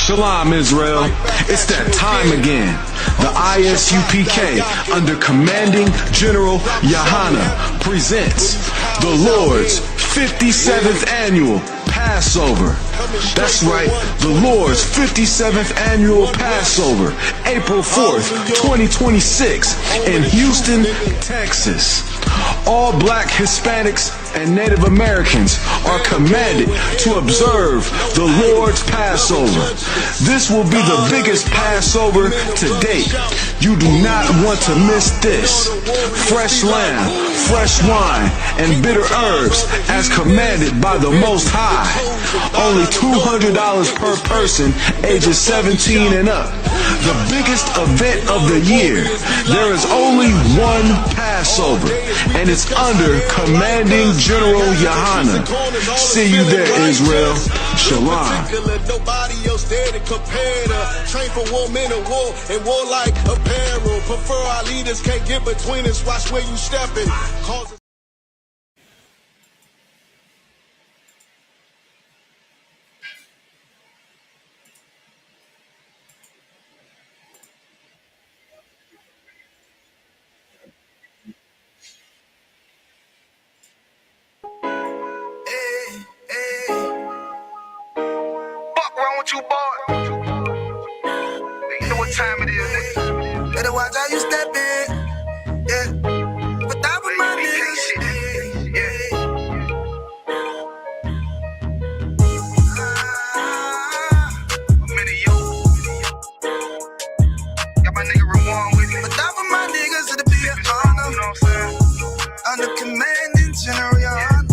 Shalom, Israel. It's that time again. The ISUPK, under Commanding General Yahana, presents the Lord's 57th Annual Passover. That's right, the Lord's 57th Annual Passover, April 4th, 2026, in Houston, Texas. All black Hispanics and Native Americans are commanded to observe the Lord's Passover. This will be the biggest Passover to date. You do not want to miss this. Fresh lamb, fresh wine, and bitter herbs as commanded by the Most High. Only $200 per person ages 17 and up. The biggest event of the year. There is only one Passover, and it's under Commanding General Yahana. See you there, Israel. Shalom. Nobody else there to compare to. Train for war, men of war, and warlike apparel. Prefer our leaders, can't get between us. Watch where you stepping. You boy, you know what time it is, nigga. Better watch how you step in, yeah. But that was my niggas, yeah. Many yo, got my nigga Ramon with me. But that was my niggas, it'll be an honor. You know what I'm saying? Under Commanding General Yahana.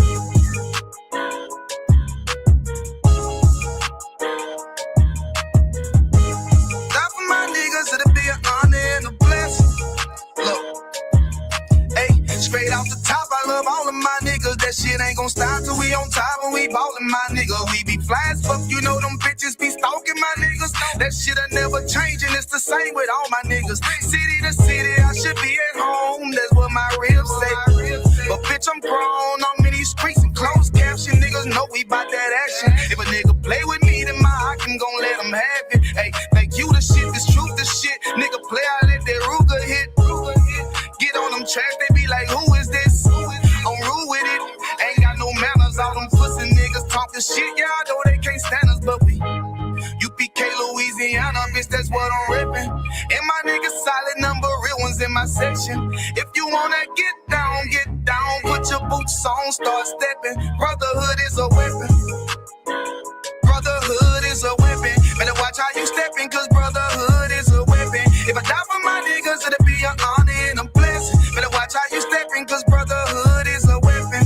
Straight off the top, I love all of my niggas. That shit ain't gon' stop till we on top and we ballin', my nigga. We be fly as fuck, you know them bitches be stalking my niggas. That shit'll never change and it's the same with all my niggas. City to city, I should be at home. That's what my ribs say. But bitch, I'm grown. I'm in these streets and closed caption. Niggas know we bout that action. If a nigga play with me, then my Hakim gon' let him have it. Hey, thank you the shit, this truth the shit. Nigga play, I let that Ruger hit. Get on them tracks, they be like, who is this? I'm rude with it. Ain't got no manners, all them pussy niggas talking shit. Yeah, I know they can't stand us, but we UPK, Louisiana, bitch, that's what I'm ripping. And my niggas solid number, real ones in my section. If you wanna get down, put your boots on, start stepping. Brotherhood is a weapon. Brotherhood is a weapon. Better watch how you stepping, cause brotherhood is a weapon. If I die for my niggas, it'll be an honor and a blessing. Better watch how you stepping, cause brotherhood is a weapon.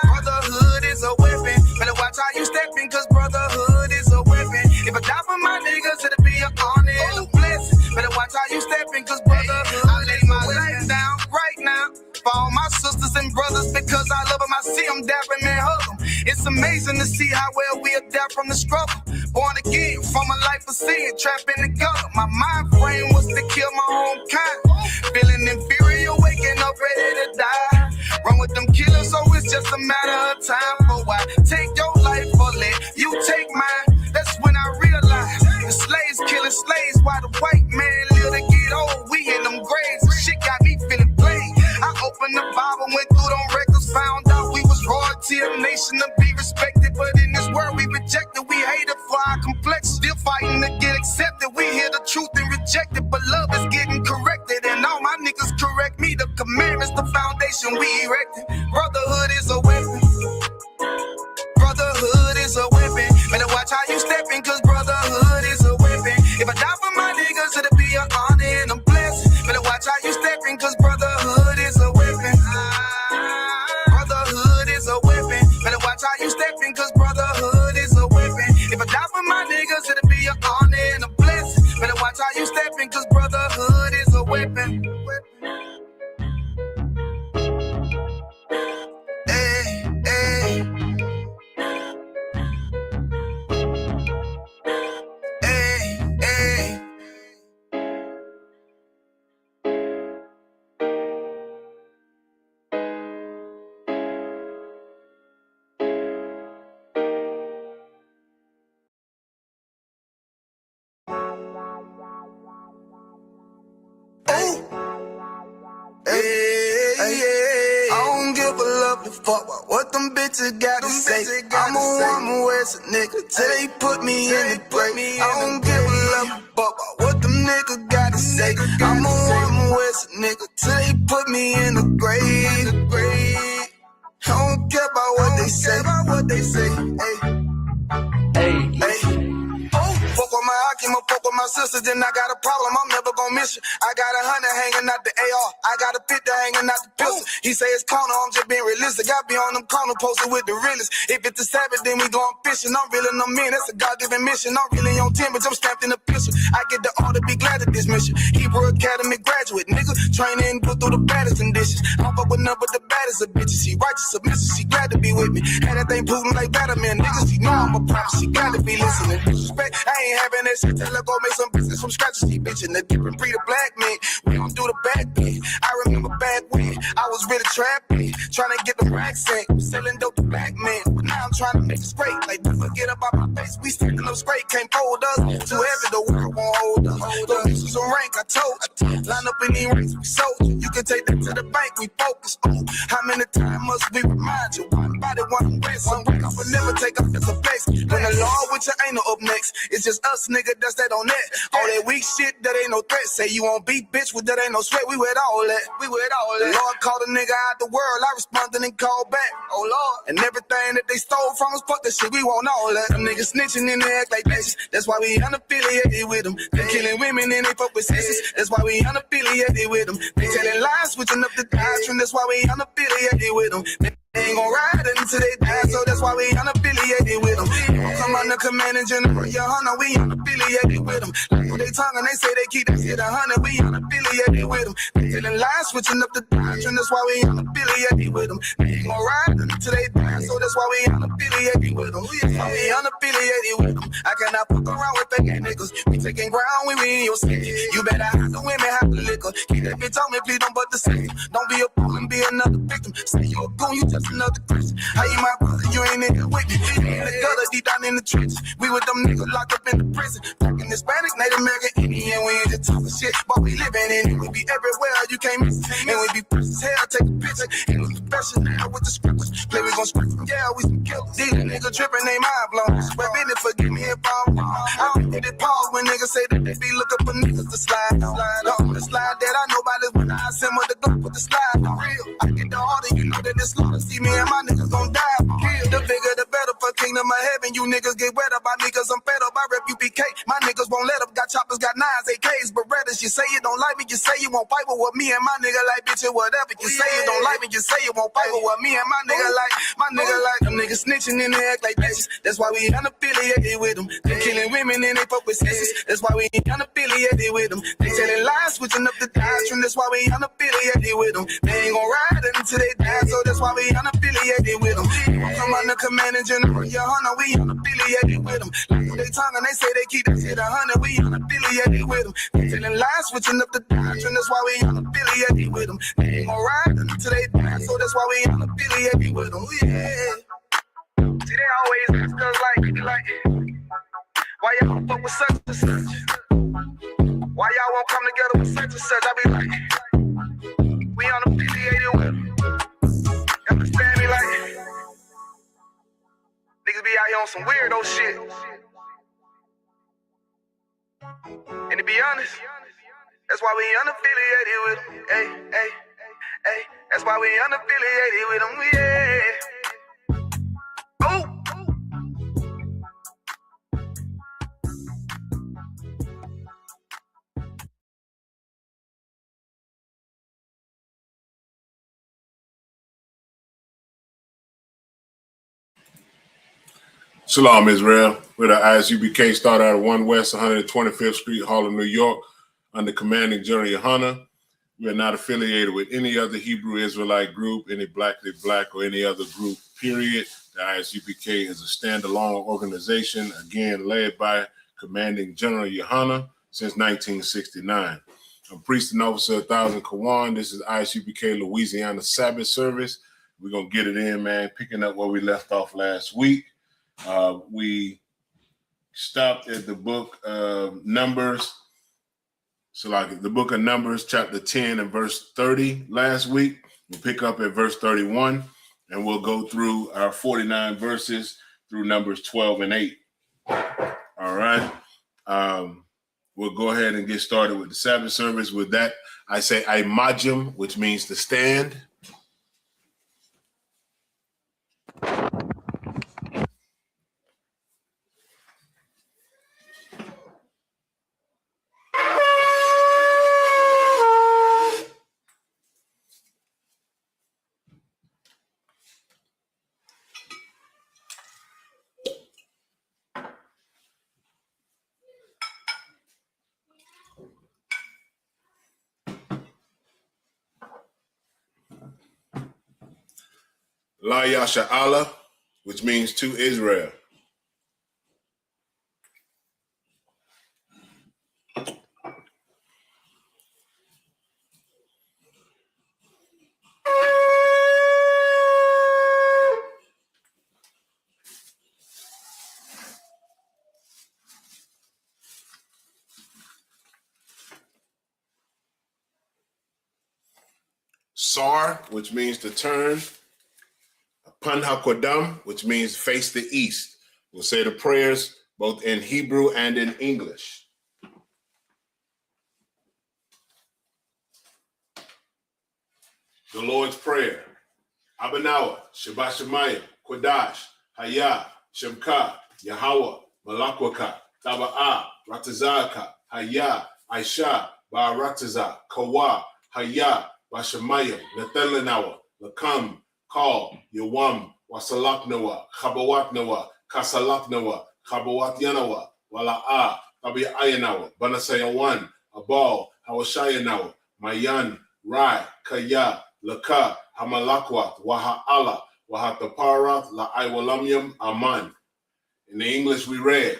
Brotherhood is a weapon. Better watch how you stepping, cause brotherhood is a weapon. If I die for my niggas, it'll be an honor and a blessing. Better watch how you stepping, cause brotherhood I lay my life down right now for all my sisters and brothers, because I love them. I see them dapping and hug them. It's amazing to see how well we adapt from the struggle. Born again from a life of sin, trapped in the gutter. My mind frame was to kill my own kind. Feeling inferior, waking up ready to die. Run with them killers, so it's just a matter of time. For why take your life or let you take mine? That's when I realized the slaves killing slaves while the white man live to get old. We in them graves, and shit got me feeling plain. I opened the Bible, went through them records, found out we was royalty, a nation to be respected. But in this world we rejected, we hated for our complex. Still fighting to get accepted. We hear the truth and reject it, but love is getting corrected. And all my niggas correct me. The commandments, the foundation we erected. Brotherhood is a weapon. Brotherhood is a weapon. Better watch how you stepping, cause brotherhood is a weapon. If I die for my niggas, it'll be an honor and a blessing. Better watch how you stepping, cause brotherhood is a weapon. Brotherhood is a weapon. Better watch how you stepping, cause brotherhood is a weapon. If I die for my niggas, it'll be an honor and a blessing. Better watch how you stepping, cause brotherhood is a weapon. I don't give a lovely fuck about what them bitches gotta say. I'm a woman with a nigga till they put me in the grave. I don't give a lovely fuck about what them niggas gotta say. I'm a woman with a nigga till they put me in the grave. I don't care about what they say. Hey. Fuck with my Akima, fuck with my sister, then I got a problem, I'm never gonna miss you. I got 100 hanging out the AR, I got a 50 hanging out the pistol. He say it's corner, I'm just being realistic. I be on them corner posted with the realest. If it's the Sabbath, then we going fishing. I'm reeling them in, that's a God-given mission. I'm really on 10, but I'm stamped in the pistol. I get the order, be glad of this mission. Hebrew Academy graduate, nigga. Training, put through the baddest conditions. I don't fuck with none but the baddest of bitches. She righteous, submissive, she glad to be with me. Had that thing Putin like Batman, niggas. She know I'm a prophet, she glad to be listening. Disrespect, I ain't having that shit. Tell her go make some business from scratch. She bitchin' the different breed of black men. We don't do the back bend. I remember back when I was really trapping, trying to get the racks in, selling dope to black men. But now I'm trying to make it straight. Like, don't forget about my face. We standing up straight, can't hold us. Too heavy, the world won't hold us. Those bitches on rank, I told you. Line up in these ranks, we sold you. You can take that to the bank, we focus on. How many times must we remind you? One body, one way, some break off, but never take off as a flex. When the law with you ain't no up next. It's just us, nigga, that's that on that. All that weak shit, that ain't no threat. Say you won't beat, bitch, with that ain't no sweat. We with all that. The Lord called a nigga out the world. I responded and called back. Oh Lord. And everything that they stole from us, fuck that shit. We want all that. Them niggas snitching and they act like bitches. That's why we unaffiliated with them. They killing women and they fuck with sisters. That's why we unaffiliated with them. They telling lies, switching up the doctrine. That's why we unaffiliated with them. They ain't gon' ride until they die, so that's why we unaffiliated with them. Come on the command and general, your honor, we unaffiliated with them. Like they talk and they say they keep that shit 100, we unaffiliated with them. They telling lies, switching up the doctrine, that's why we unaffiliated with them. They ain't gon' ride until they die, so that's why we unaffiliated with them. That's why we unaffiliated with them. I cannot fuck around with fake niggas. We taking ground when we in your city. You better have the women, have the liquor. Keep that bitch on me, please don't but the same. Don't be a fool and be another victim. Say you a goon, you just another Christian. How you my brother, you ain't in here with me. In the gutter, deep down in the trenches. We with them niggas locked up in the prison. Fucking Hispanic, Native American, Indian. We ain't just talking shit, but we living in it. We be everywhere, you can't miss it. And we be fresh as hell, take a picture. And we special now with the scriptures. Play, we gon' script them, yeah, we some killers. These niggas tripping, they mind blown. But business, forgive me if I'm wrong. I don't get it pause when niggas say that they be looking for niggas to slide on. The slide that I know about is when I send with the gun with the slide. For real, I get the order, you know that it's long. See me and my niggas gon' die for real. The bigger the better for kingdom of heaven. You niggas get wet up by me cause I'm fed up. I rep UPK. My niggas won't let up. Got choppers, got nines, AKs, Berettas. You say you don't like me, you say you won't fight with me and my nigga like bitch or whatever. You say you don't like me, you say you won't fight with me and my nigga like. Them niggas snitching and they act like bitches. That's why we unaffiliated with them. They killing women and they fuck with sisters. That's why we unaffiliated with them. They telling lies, switching up the doctrine. That's why we unaffiliated with them. They ain't gon' ride until they die, so that's why we unaffiliated with them. Come on the command and general, your honor, we unaffiliated with them. Like they talk and they say they keep that shit 100, we unaffiliated with them. They telling lies, switching up the doctrine. That's why we unaffiliated with them. They ain't gon' ride until they die, so that's why we unaffiliated with them. Yeah. See, they always ask us like, why y'all fuck with such and such? Why y'all won't come together with such and such? I be like, we unaffiliated with them. Understand me? Like, niggas be out here on some weirdo shit. And to be honest, that's why we unaffiliated with them. Hey. That's why we unaffiliated with them. Yeah. Oh. Shalom, Israel. We're the ISUPK, start out at 1 West 125th Street, Harlem, New York, under commanding General Yohana. We are not affiliated with any other Hebrew Israelite group, any Blackly Black, or any other group, period. The ISUPK is a standalone organization, again, led by commanding General Yohana since 1969. I'm priest and officer of 1000 Kawan. This is ISUPK Louisiana Sabbath service. We're going to get it in, man, picking up where we left off last week. We stopped at the book of Numbers. So like the book of Numbers, chapter 10 and verse 30 last week. We'll pick up at verse 31, and we'll go through our 49 verses through Numbers 12 and 8. All right. We'll go ahead and get started with the Sabbath service. With that, I say imajim, which means to stand. La Yasha Allah, which means to Israel. Sar, which means to turn. Pan HaKodam, which means face the east. We'll say the prayers both in Hebrew and in English. The Lord's Prayer. Abanawa, Shabbat Shemayim, Kodash, Hayah, Shemka, Yahweh, Malakwaka, Taba'ah, Ratazaka, Hayah, Aisha, Ba'arataza, Kawa, Hayah, Bashamayim, Nathalanawa, Lakam, Call, Yawam, Wasalaknawa, Chabawatnawa, Kasalaknawa, Chabawatjanawa, Wala'ah, Tabi'ayanawa, Banasayawan, Abal, Hawashayanawa, Mayan, Rai, Kaya, Laka, Hamalakwat, Waha'ala, Wahataparat, La'aiwalamyam, Aman. In the English we read,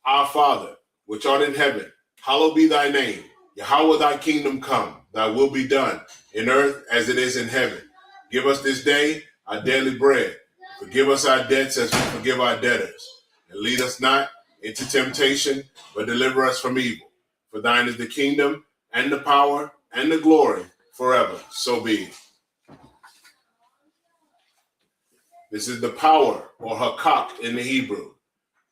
Our Father, which art in heaven, hallowed be thy name. Yahweh thy kingdom come, thy will be done, in earth as it is in heaven. Give us this day our daily bread. Forgive us our debts as we forgive our debtors. And lead us not into temptation, but deliver us from evil. For thine is the kingdom and the power and the glory forever. So be it. This is the power, or hakak in the Hebrew.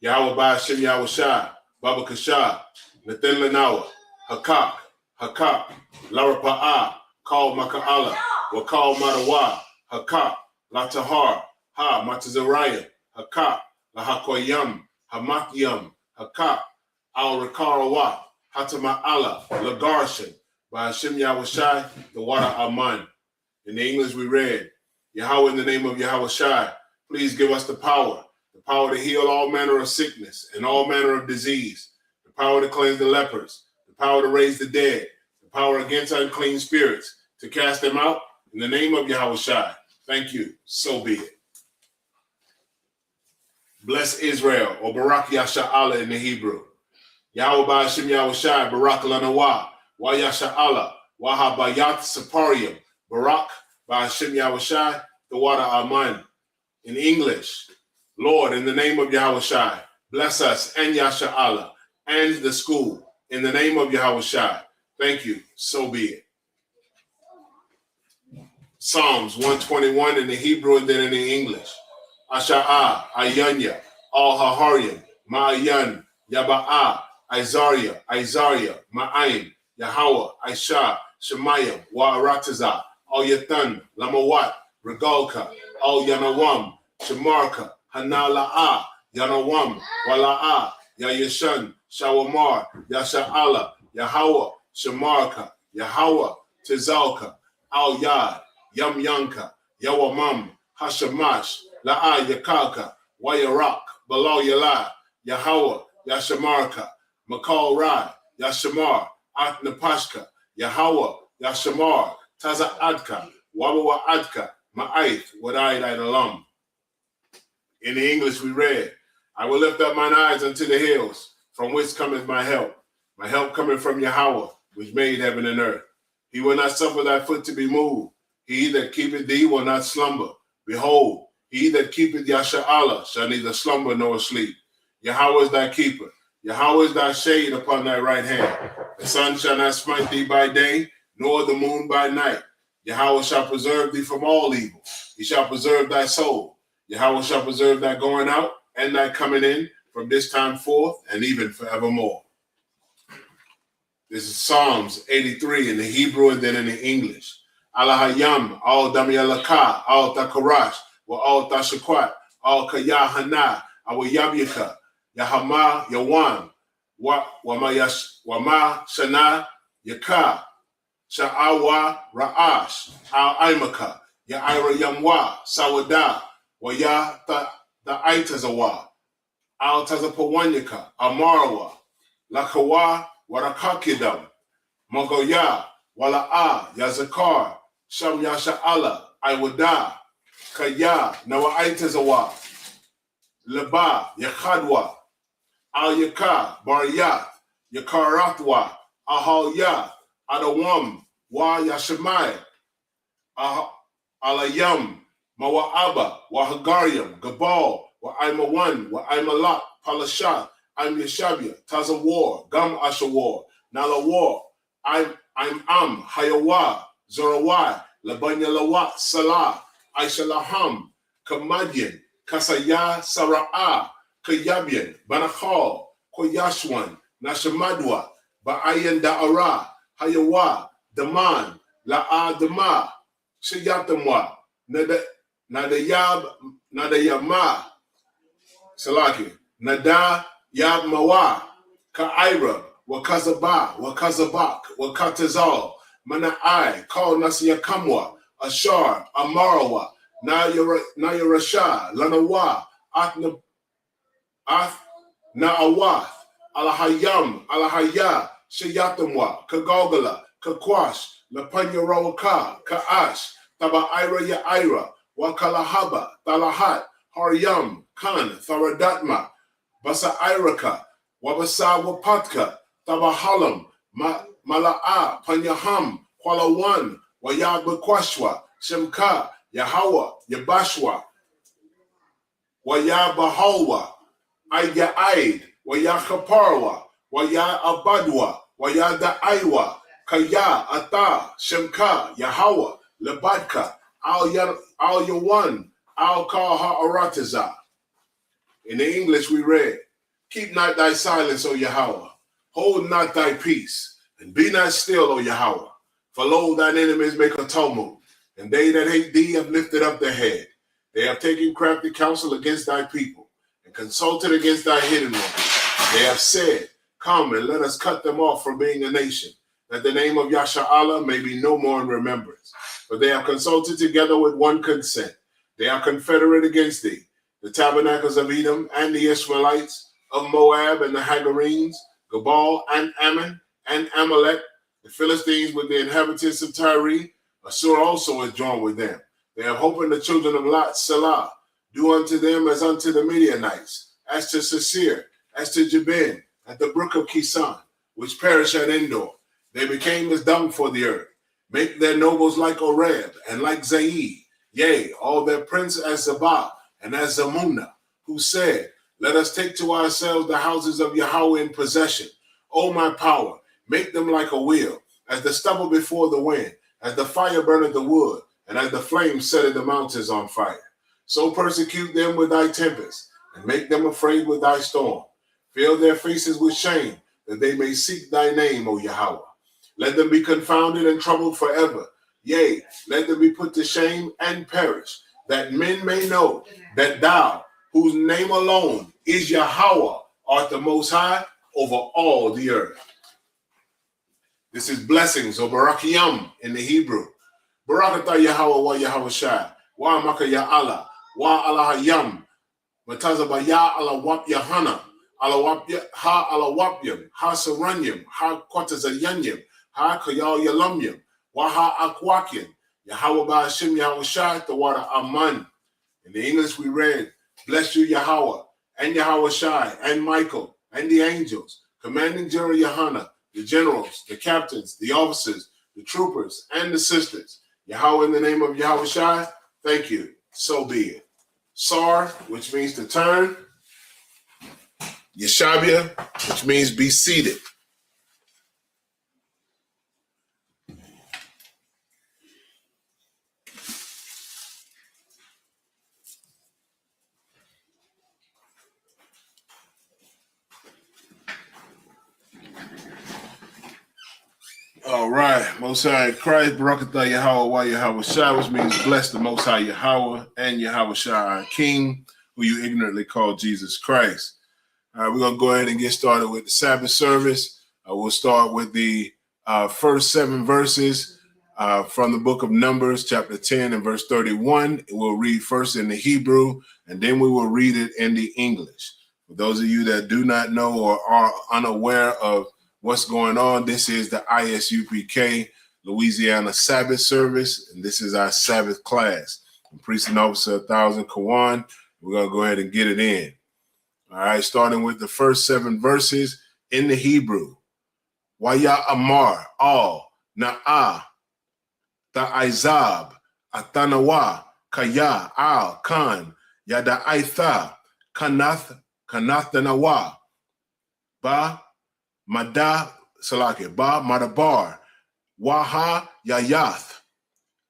Yahweh Ba'ashem Yahushai, Baba Kashah, Nathan Lanawa, hakak, hakak, Larapa'ah, called Maka'ala. Wakal Madawa, Hakak, La Tahar, Ha Matazariah, Hakak, La Hakoyam, Hamakyam, Hakak, Al Rakarawat, Hatama'ala, Lagarshan, by Hashem Yahushai, the water Aman. In the English we read, Yahweh in the name of Yahushai, please give us the power to heal all manner of sickness and all manner of disease, the power to cleanse the lepers, the power to raise the dead, the power against unclean spirits, to cast them out. In the name of Yahushai, thank you. So be it. Bless Israel, or Barak Yasha Allah in the Hebrew. Yahweh Ba'ashem Yahushai, Barak Lanawa, Wa Yasha Allah, Waha Bayat Saparium, Barak Ba'ashem Yahushai, the water Aman. In English, Lord, in the name of Yahushai, bless us and Yasha Allah and the school. In the name of Yahushai, thank you. So be it. Psalms 121 in the Hebrew and then in the English. Asha'ah, Ayanya, Al Haharyam, Ma'ayan, Yaba'ah, Isaiah, Ma'aim, Yahweh, Aisha, Shemayim, Wa'arataza, Al Yatan, Lamawat, Regalka, Al Yanawam, Shemarka, Hanala'ah, Yanawam, Wala'ah, Yayashan, Shawamar, Yasha'ala, Yahweh, Shemarka, Yahweh, Tizalka, Al Yad, Yam Yanka, Yawamam, Hashamash, La'a Yakalka, Wayarak, Balal Yala, Yahweh, Yashamarka, Makal Rai, Yashamar, Atnapashka, Yahweh, Yashamar, Taza Adka, Wabawa Adka, Ma'aith, Wadai Alam. In the English we read, I will lift up mine eyes unto the hills, from whence cometh my help. My help cometh from Yahweh, which made heaven and earth. He will not suffer thy foot to be moved. He that keepeth thee will not slumber. Behold, he that keepeth Yasha Allah shall neither slumber nor sleep. Yahweh is thy keeper. Yahweh is thy shade upon thy right hand. The sun shall not smite thee by day, nor the moon by night. Yahweh shall preserve thee from all evil. He shall preserve thy soul. Yahweh shall preserve thy going out and thy coming in from this time forth and even forevermore. This is Psalms 83 in the Hebrew and then in the English. Alahayam, al damiyalaka, al takarash, wa al tashakwat, al kayahana, awa yabyaka, yahama yawan, wa ma shana yaka, sha'awa ra'ash, al aimaka, ya ira yamwa, sawada, wa ya the aitazawa, al tazapawanyaka, amarwa, lakawa, warakakidam, mogoya, wala'a, yazakar, sham yasha'ala, iwada, kaya, nawaitazawa, laba, yakhadwa, al yaka, bariyat, yakaratwa, ahal adawam, wa yashamai, alayam, mawa'aba, wahagaryam, gabal, wa aimawan, wa aimalak, palashat, I'm Yeshabia, Taza War, Gam Asha War, Nala War, I'm Hayawa, Zorawai, Labanya Lawa, Salah, Aisha Laham, Kamadian, Kasaya, Sara'a, Kayabian, Banachal, Koyashwan, Nashamadwa, Ba'ayan Da'ara, Hayawa, Daman, La'a Dama, Shayatamwa, Nadayama, Salaki, Nada, Yab Mawa, Ka'ira, Wakazaba, Wakazabak, Wakatazal, Mana'ai, Kal Nasiyakamwa, Ashar, Amarawa, Nayarasha, Lanawa, Na'awath, Alahayam, Alahaya, Shayatamwa, Kagogala, Kakwash, Lapanyarawa, Ka'ash, Taba'ira Ya'ira, Wakalahaba, Talahat, Haryam, Khan, Tharadatma, Basa Iraka, Wabasa Wapatka, Tabahalam, Mala'a, Panyaham, Kwalawan, Wayabakwashwa, Shemka, Yahawa, Yabashwa, Wayabahalwa, Ayaid, Wayachaparwa, Wayabadwa, Wayadaiwa, Kaya, Ata, Shemka, Yahawa, Labadka, Al Yawan, Al Kaha Arataza. In the English we read, keep not thy silence, O Yahweh. Hold not thy peace, and be not still, O Yahweh. For lo, thine enemies make a tumult, and they that hate thee have lifted up their head. They have taken crafty counsel against thy people, and consulted against thy hidden ones. They have said, come and let us cut them off from being a nation, that the name of Yasha'Allah may be no more in remembrance. For they have consulted together with one consent. They are confederate against thee, the tabernacles of Edom and the Ishmaelites, of Moab and the Hagarenes, Gabal and Ammon and Amalek, the Philistines with the inhabitants of Tyre. Assur also is joined with them. They have hope in the children of Lot, Salah. Do unto them as unto the Midianites, as to Sisir, as to Jabin, at the brook of Kisan, which perish at Endor. They became as dung for the earth. Make their nobles like Oreb and like Zaid, yea, all their prince as Zabah and as Zamunna, who said, let us take to ourselves the houses of Yahweh in possession. O my power, make them like a wheel, as the stubble before the wind, as the fire burneth the wood, and as the flame setteth the mountains on fire. So persecute them with thy tempest, and make them afraid with thy storm. Fill their faces with shame, that they may seek thy name, O Yahweh. Let them be confounded and troubled forever. Yea, let them be put to shame and perish, that men may know that thou, whose name alone is Yahweh, art the Most High over all the earth. This is blessings, or Barakiyam in the Hebrew. Barakatah Yahweh wa Yahweh Shai, wa Maka Ya Allah, wa Alahayam, Matazaba Ya Allah Wap Yahana, Allah Wap Ha Allah Wapyam, Ha Saranyam, Ha Kwatazayanyam, Ha Kayal Yalamyam, wa Ha Akwakyam, Yahweh Ba Hashem Yahweh Shai, Tawara Aman. In the English we read, bless you, Yahweh, and Yahweh Shai, and Michael, and the angels, commanding General Yohana, the generals, the captains, the officers, the troopers, and the sisters. Yahweh, in the name of Yahweh Shai, thank you. So be it. Sar, which means to turn. Yeshabia, which means be seated. All right, Most High in Christ, Barakatah Yahweh, Yahweh Shai, which means bless the Most High Yahweh and Yahweh Shai, our King, who you ignorantly call Jesus Christ. All right, we're going to go ahead and get started with the Sabbath service. We'll start with the first 7 verses from the book of Numbers, chapter 10 and verse 31. We'll read first in the Hebrew, and then we will read it in the English. For those of you that do not know or are unaware of what's going on, this is the ISUPK Louisiana Sabbath service, and this is our Sabbath class. I'm Priest and Officer 1000 Kawan. We're going to go ahead and get it in. All right, starting with the first 7 verses in the Hebrew. Waya Amar, Al, Na'ah, Ta'izab, Atanawa, Kaya, Al, Khan, Yada Aitha, Kanathanawa, Ba, Mada, Salaki, Ba, Madabar, Waha, Yayath,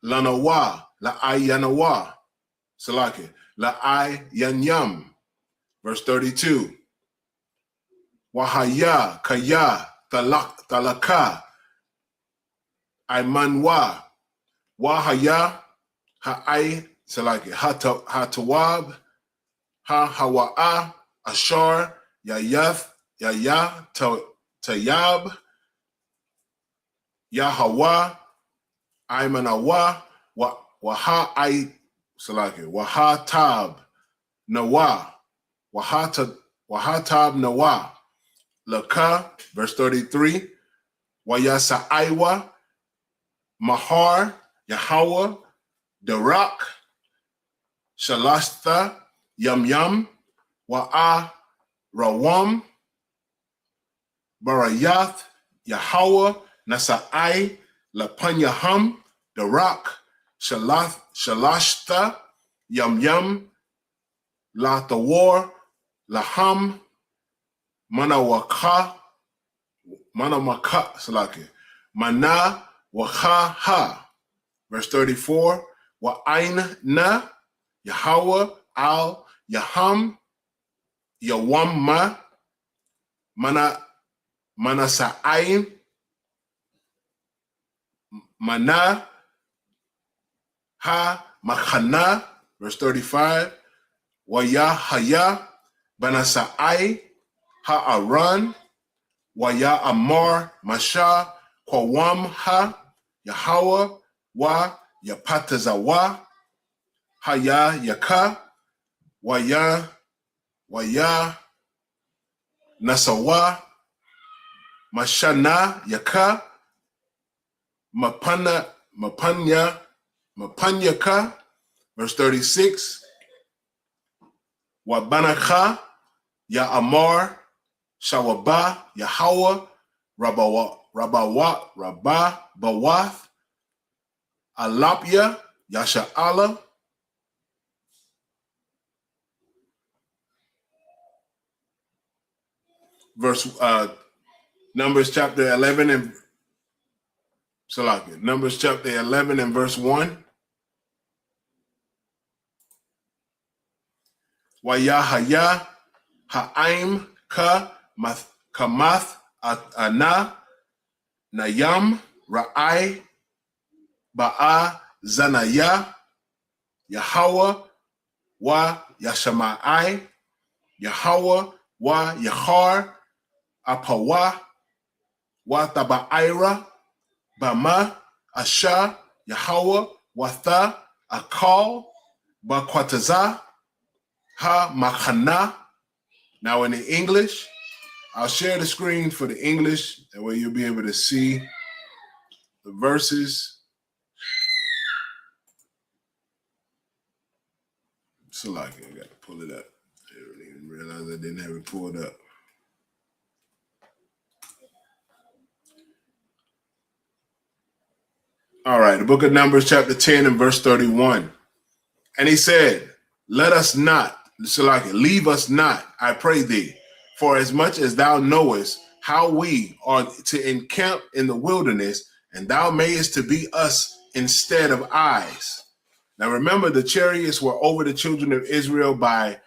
Lanawa, La'ai Yanawa, Salaki, La'ai Yanyam. Verse 32. Wahaya, Kaya, Talaka, Aimanwa, Wahaya, Ha'ai, Salaki, Hatawab, Hawa'a, Ashar, Yayath, Yaya, Tayab, Yahawa, Aimanawa, Waha, Salaki, Wahatab, Nawa, Wahatab Nawa, Laka, verse 33, Wayasa'aiwa, Mahar, Yahweh, Darak, Shalastha, Yam, Wa'a, Rawam, Barayath, Yahweh, Nasa'ai, Lapanyaham, Darak, Shalashta, Yam, Latawar, Laham, Manamaka, Salaki, Mana, Waha, Ha. Verse 34, Wa'ain na, Yahweh, Al, Yaham, Yawamma, Manasa'ain, Mana, Ha, Machana. Verse 35, Waya Haya, Banasa'ai, Ha'aran, Waya Amar, Masha, Kwawam Ha, Yahweh, Wa, Yapatazawa, Haya Yaka, Waya, Nasawa, Mashana Yaka, Mapanyaka, verse 36, Wabanaka, Ya Amar, Shawaba, Yahweh, Bawath, Alapia, Yasha'ala, verse Numbers chapter 11 and Salakia. Numbers chapter 11 and verse 1. Wayahaya Ha'aim Ka Kamath Ana Nayam Ra'ai Ba'a Zanaya Yahweh Wa Yashama'ai Yahweh Wa Yahar Apawa Wa Taba'ira Bama Asha Yahweh Watha Akal Bakwataza Ha Machana. Now in the English, I'll share the screen for the English, that way you'll be able to see the verses. So like I got to pull it up. I didn't even realize I didn't have it pulled up. All right, the book of Numbers chapter 10 and verse 31. And he said, let us not, leave us not, I pray thee, for as much as thou knowest how we are to encamp in the wilderness, and thou mayest to be us instead of eyes. Now remember, the chariots were over the children of Israel by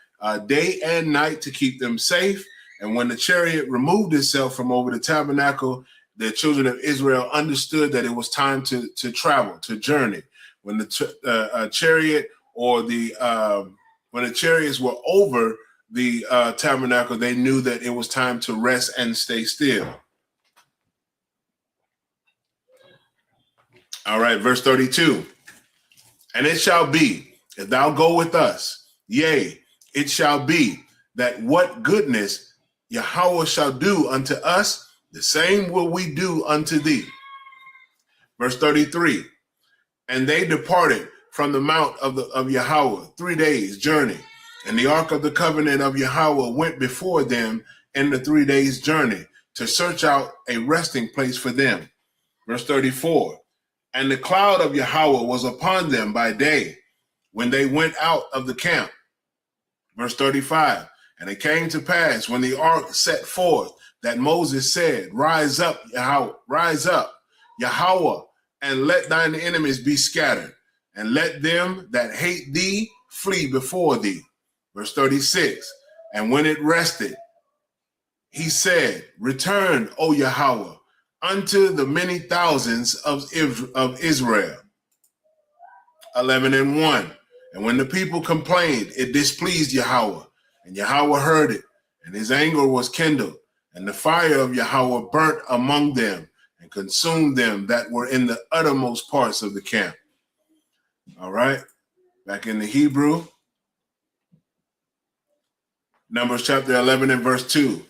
day and night to keep them safe. And when the chariot removed itself from over the tabernacle, the children of Israel understood that it was time to travel, to journey. When the chariot or when the chariots were over the tabernacle, they knew that it was time to rest and stay still. All right, verse 32. And it shall be, if thou go with us, yea, it shall be that what goodness Yahweh shall do unto us, the same will we do unto thee. Verse 33. And they departed from the mount of Yahweh 3 days' journey. And the ark of the covenant of Yahweh went before them in the 3 days' journey to search out a resting place for them. Verse 34. And the cloud of Yahweh was upon them by day when they went out of the camp. Verse 35. And it came to pass when the ark set forth that Moses said, Rise up, Yahweh, and let thine enemies be scattered, and let them that hate thee flee before thee. Verse 36. And when it rested, he said, Return, O Yahweh, unto the many thousands of Israel. 11:1. And when the people complained, it displeased Yahweh, and Yahweh heard it, and his anger was kindled, and the fire of Yahweh burnt among them, and consumed them that were in the uttermost parts of the camp. All right, back in the Hebrew. Numbers chapter 11 and verse 2.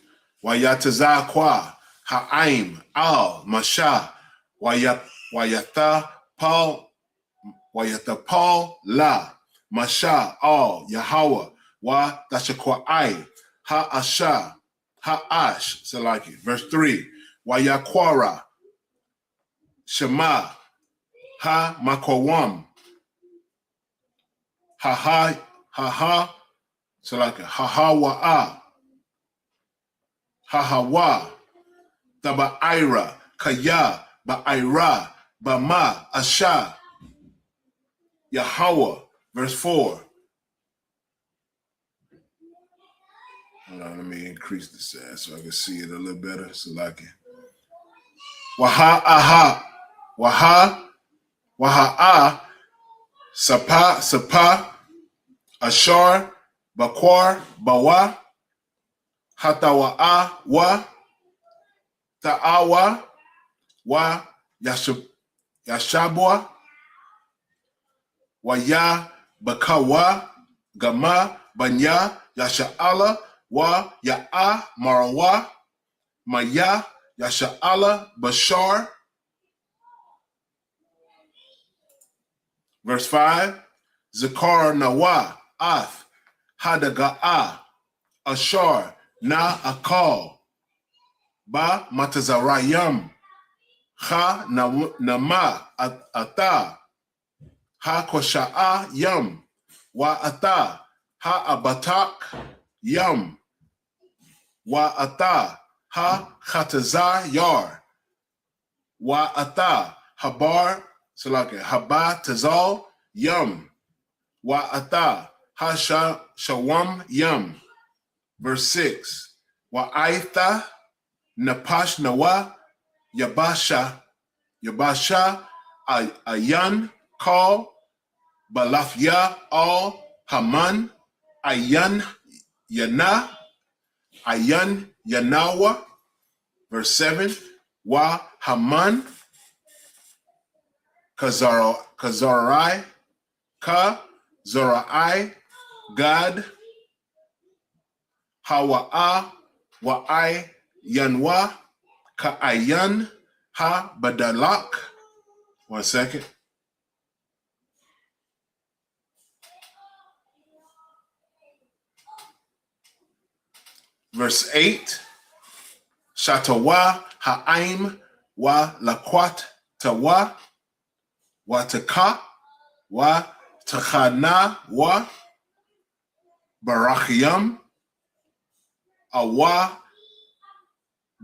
Wayatazah kwa ha'aim al masha wayatha paul la masha al Yahweh wa tashakwai ha'asha ha'ash salaki. Verse 3. Wayakwara shema ha makwam ha salaki ha wa Taba'ira, Kaya, Ba'ira, Bama, Asha, Yahweh. Verse 4. Hold on, let me increase this so I can see it a little better. So like it. Waha, Sapa, Ashar, Bakwar, Bawa, Hatawa'a, Wa, Ta'awa wa Yashabwa wa Ya Bakawa Gama Banya Yasha'ala wa Ya'a Marawa Maya Yasha'ala Bashar. Verse 5. Zakar Nawa Ath Hadaga'a Ashar Na Akal Ba matazarayam ha nama ata ha kosha'a yam wa ata ha abatak yam wa ata ha khatazar yar wa ata habar salake haba tazal yam wa ata ha shawam yam. Verse 6. Wa aitha Napash Nawa Yabasha Ayan Call Balafya Al Haman Ayan Yana Ayan Yanawa. Verse 7. Wa Haman Kazarai Ka Zorai Gad Hawa'a Wa'ai Yanwa Ka'ayan Ha Badalak. 1 second. Verse 8. Shatawa Ha'aim Wa Lakwat Tawa Wa Taka Wa Takhana Wa Barachiam Awa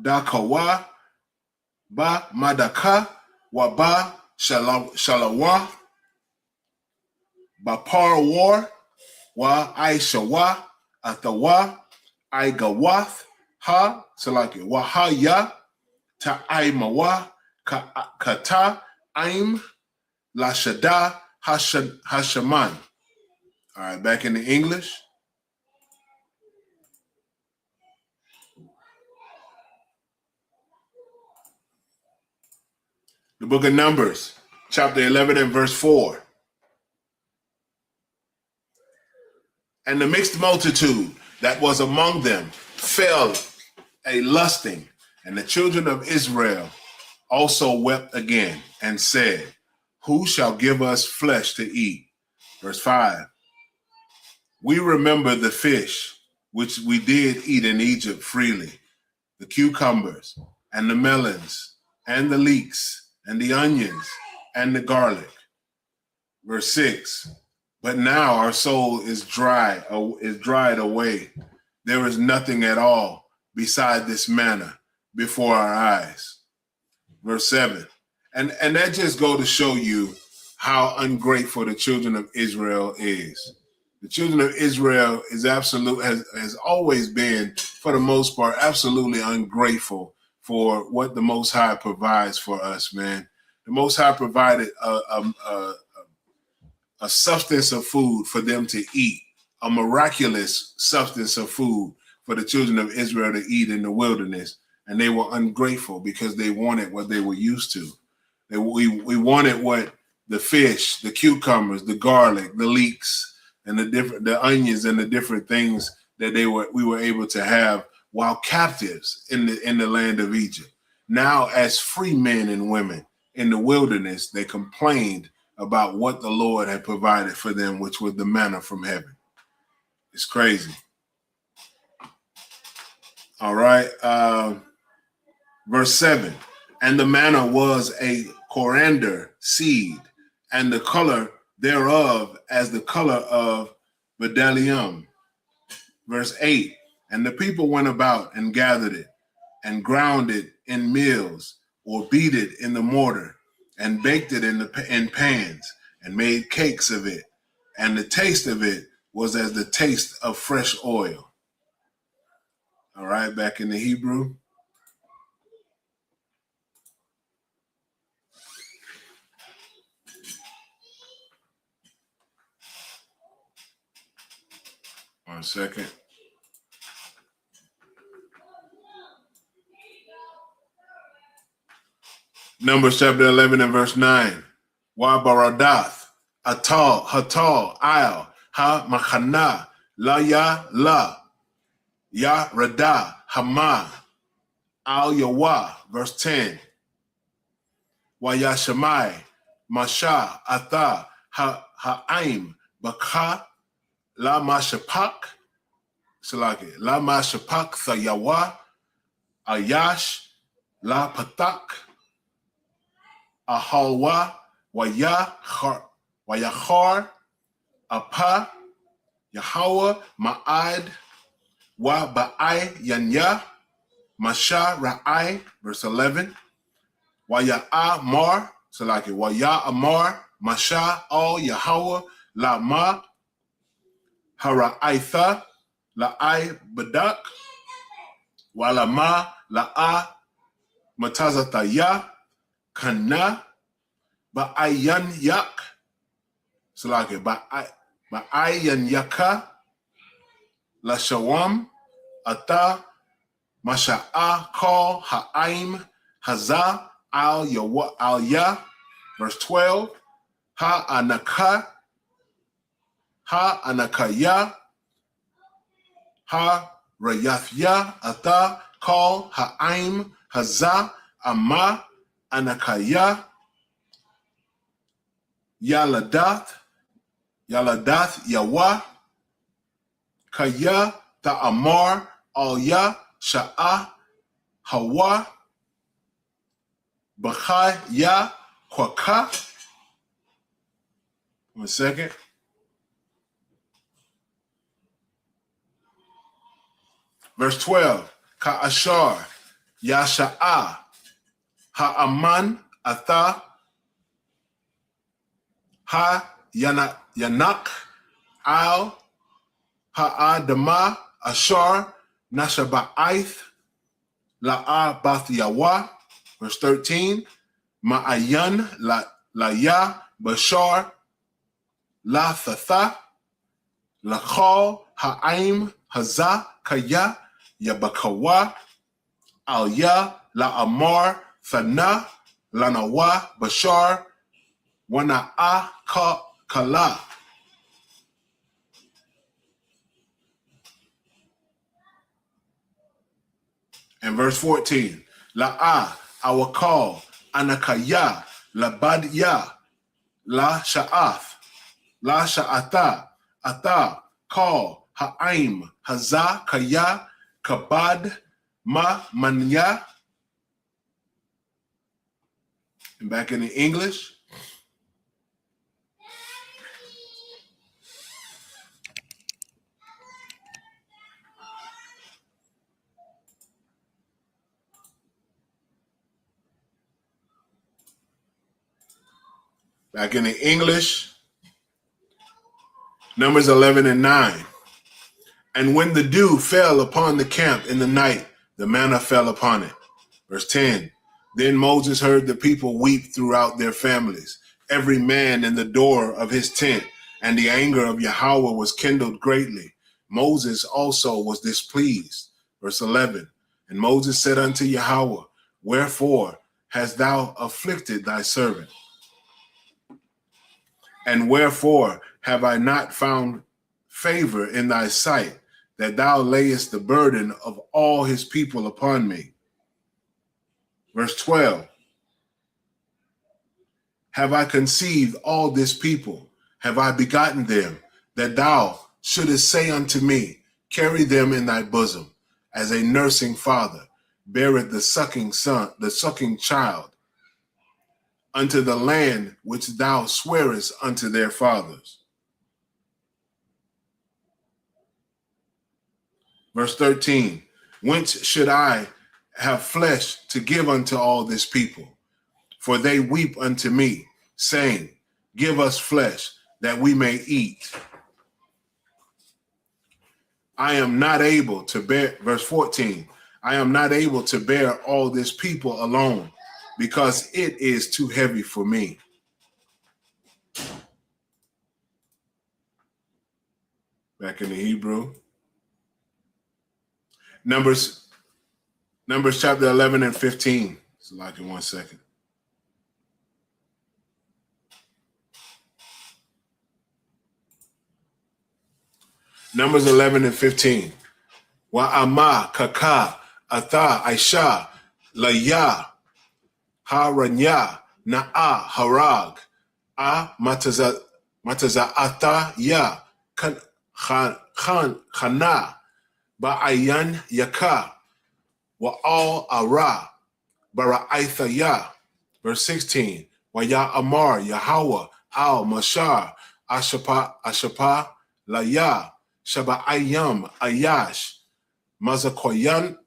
Dakawa Ba Madaka Wa Ba Shalawa Ba Parwar Wa Aishawa Atawa Aigawath Ha Salaki Wahaya Ta'aimawa, Kata, Aim, Lashada, Hashaman. All right, back in the English. The book of Numbers, chapter 11 and verse 4. And the mixed multitude that was among them fell a lusting, and the children of Israel also wept again and said, who shall give us flesh to eat? Verse 5. We remember the fish which we did eat in Egypt freely, the cucumbers and the melons and the leeks and the onions and the garlic. Verse 6. But now our soul is dried away. There is nothing at all beside this manna before our eyes. Verse 7. And that just go to show you how ungrateful the children of Israel is. The children of Israel has always been, for the most part, absolutely ungrateful for what the Most High provides for us, man. The Most High provided a substance of food for them to eat, a miraculous substance of food for the children of Israel to eat in the wilderness, and they were ungrateful because they wanted what they were used to. We wanted what the fish, the cucumbers, the garlic, the leeks, and the onions and the different things that we were able to have while captives in the land of Egypt. Now, as free men and women in the wilderness, they complained about what the Lord had provided for them, which was the manna from heaven. It's crazy. All right. Verse 7. And the manna was a coriander seed, and the color thereof as the color of bdellium. Verse 8. And the people went about and gathered it and ground it in mills, or beat it in the mortar, and baked it in pans, and made cakes of it. And the taste of it was as the taste of fresh oil. All right, back in the Hebrew. One second. Numbers chapter 11 and verse 9. Wa baradath, atal, hatal, il, ha machana, la ya la, ya rada, hama, al yawa. Verse 10. Wa ya shamai, masha, ata, ha'aim, bakha, la mashapak, salaki, la mashapak, thayawa, ayash, la patak, ahalwa, wayachar, apa, Yahweh, ma'ad, wa ba'ai, yanya, masha, ra'ai. Verse 11. Waya'a mar, salaki, waya'a mar, masha, al Yahweh, la ma, hara'aitha, la'ai badak, walama, la'a, matazataya, kana, ba'ayan yak, salaki, ba'ayan yaka, la shawam, ata, masha'a, kal, ha'aim, haza, al ya. Verse 12. Ha anakaya, ha rayathya, ata, kal, ha'aim, haza, ama, anakaya, yaladath, yawa, kaya, ta'amar, al ya, sha'a, hawa, Bachai ya kwaka. 1 second. Verse 12. Ka'ashar yasha'a ha'aman atha ha yanak al ha'adama ashar nashaba'aith la'a bath yawa. Verse 13, Ma'ayan la ya bashar la thatha lachal ha'aim haza kaya yabakawa al ya la amar thana lanawa bashar wana'a kala. And verse 14, La'a, I will call, Anakaya, Labadya, La Sha'ata, Ata, call, Ha'aim, Haza, Kaya, Kabad, Ma, Manya. And back in the English. Back in the English, Numbers 11 and 9. And when the dew fell upon the camp in the night, the manna fell upon it. Verse 10. Then Moses heard the people weep throughout their families, every man in the door of his tent, and the anger of Yahweh was kindled greatly. Moses also was displeased. Verse 11. And Moses said unto Yahweh, wherefore hast thou afflicted thy servant? And wherefore have I not found favor in thy sight, that thou layest the burden of all his people upon me? Verse 12. Have I conceived all this people? Have I begotten them, that thou shouldest say unto me, carry them in thy bosom, as a nursing father beareth the sucking son, the sucking child, unto the land which thou swearest unto their fathers. Verse 13, whence should I have flesh to give unto all this people? For they weep unto me, saying, give us flesh that we may eat. I am not able to bear, verse 14, I am not able to bear all this people alone, because it is too heavy for me. Back in the Hebrew. Numbers chapter 11 and 15. So like in 1 second. Numbers 11 and 15. Wa'ama kaka ata aisha laya haranya na'a harag a mataza'ata ya khana ba'ayan yaka wa'al ara bara'aitha ya. Verse 16. Wa ya amar Yahweh al mashar ashapa la ya shaba'ayam ayash mazakoyan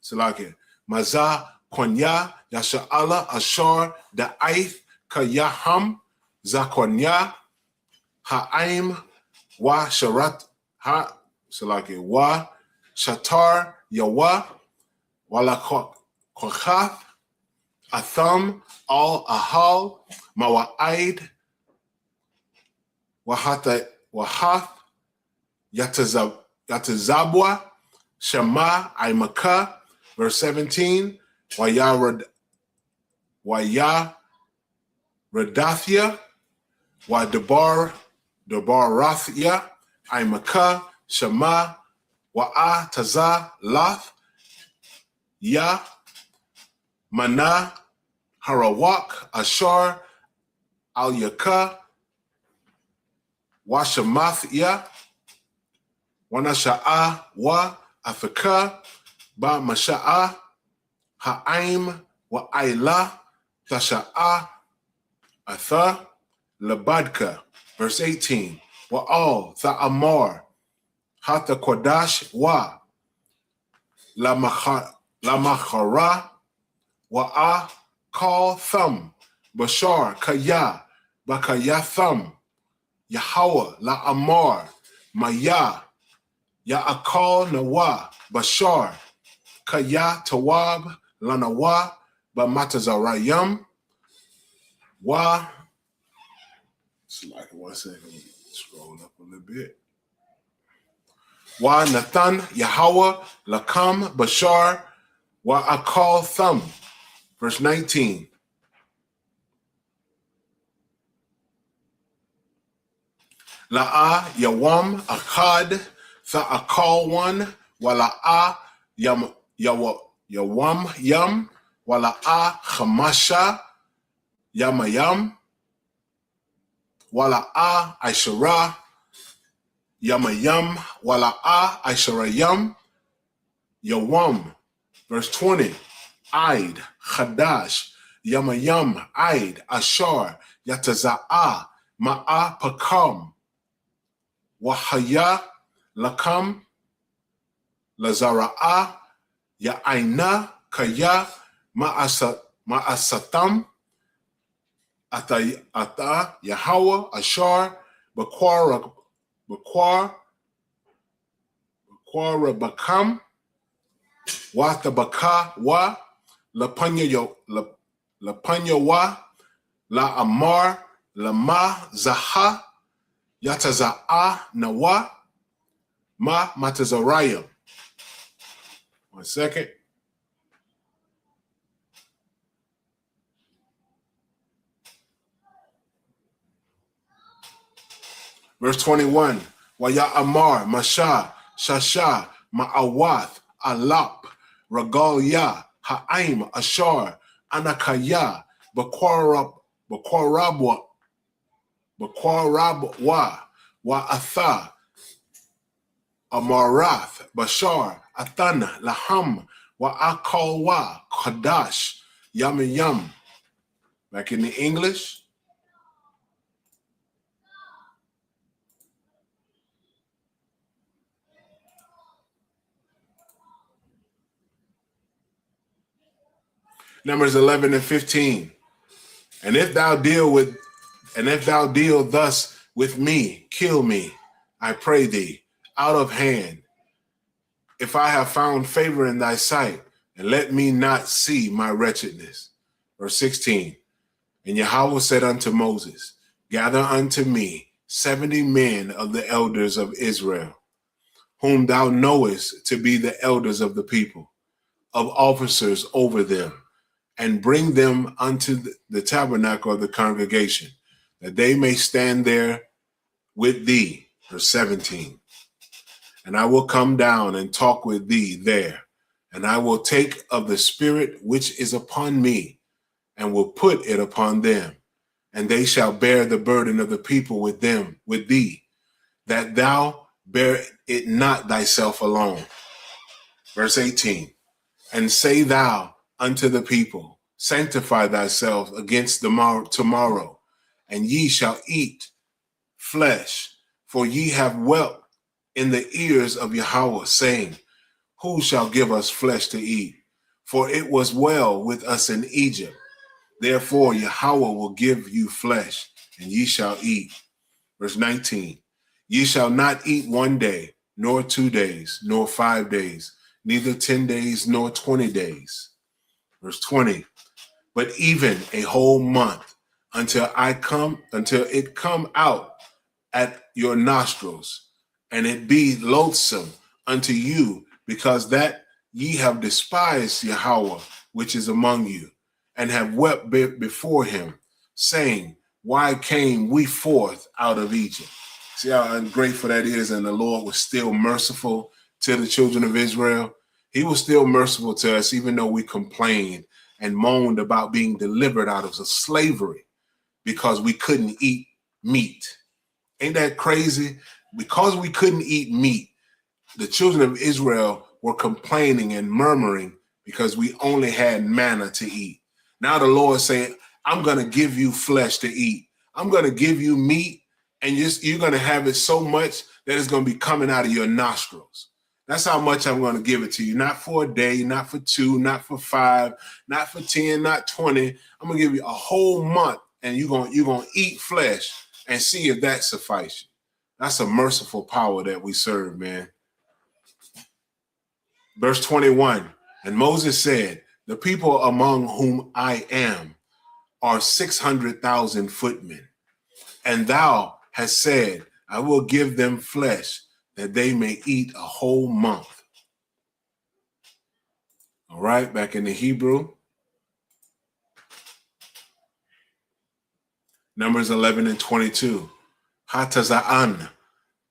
salake maza konya yasha'ala ashar da'aith kayaham zakonya ha'aim wa sharat ha salake wa shatar yawa wala kochath atham al ahal mawa'id wahath yatazabwa shema aimaka. Verse 17, waya radathia wa dabarathia aimaka shema wa'a taza lath ya mana harawak ashar al yaka wa shamathia wanasha'a wa afika ba masha'a ha'aim wa aila tasha'a atha labadka. Verse 18, wa all tha'amar hata kodash wa lamachara wa'a call thumb bashar kaya bakaya thumb Yahweh la amar maya Ya'akal nawa bashar kaya tawab lanawa but Matazarayam wa. Like 1 second, scroll up a little bit. Wa Nathan Yahweh Lakam Bashar wa Akal Thumb. Verse 19. La'a Yawam Akad Tha Akal one Wala'a Yam Yawam Yam Wala'a Hamasha Yamayam Wala'a Aishara Yamayam Wala'a Aisharayam Yawam. Verse 20. Aid Chadash Yamayam Aid Ashar Yataza'a Ma'a Pakam Wahaya Lakam Lazara'a Ya'aina Kaya Ma'asatam Ata Yahweh Ashar Bakwara Bakam Wata Baka Wa Lapanya Wa La Amar Lama Zaha Yataza'a Nawa Ma Matazarayam. 1 second. Verse 21. Waya Amar Masha Shasha Ma'awath Alap Regalia Ha'aim Ashar Anakaya Bakwarabwa Wa'atha Amarath Bashar Athana Laham Wa'akalwa Kadash Yamayam. Back in the English. Numbers 11 and 15. And if thou deal thus with me, kill me, I pray thee, out of hand. If I have found favor in thy sight, and let me not see my wretchedness. Verse 16. And Yahweh said unto Moses, gather unto me 70 men of the elders of Israel, whom thou knowest to be the elders of the people, of officers over them, and bring them unto the tabernacle of the congregation, that they may stand there with thee. Verse 17. And I will come down and talk with thee there, and I will take of the spirit which is upon me, and will put it upon them, and they shall bear the burden of the people with thee, that thou bear it not thyself alone. Verse 18. And say thou unto the people, sanctify thyself against tomorrow, and ye shall eat flesh, for ye have wept in the ears of Yahweh, saying, who shall give us flesh to eat? For it was well with us in Egypt. Therefore Yahweh will give you flesh, and ye shall eat. Verse 19. Ye shall not eat 1 day, nor 2 days, nor 5 days, neither 10 days, nor 20 days. Verse 20. But even a whole month, until it come out at your nostrils, and it be loathsome unto you, because that ye have despised Yahweh, which is among you, and have wept before him, saying, why came we forth out of Egypt? See how ungrateful that is, and the Lord was still merciful to the children of Israel. He was still merciful to us, even though we complained and moaned about being delivered out of slavery because we couldn't eat meat. Ain't that crazy? Because we couldn't eat meat, the children of Israel were complaining and murmuring because we only had manna to eat. Now the Lord is saying, I'm going to give you flesh to eat. I'm going to give you meat, and you're going to have it so much that it's going to be coming out of your nostrils. That's how much I'm going to give it to you. Not for a day, not for 2, not for 5, not for 10, not 20. I'm going to give you a whole month, and you're going to eat flesh and see if that suffices. That's a merciful power that we serve, man. Verse 21, and Moses said, The people among whom I am are 600,000 footmen. And thou hast said, I will give them flesh that they may eat a whole month. All right, back in the Hebrew. Numbers 11 and 22. Hataza'an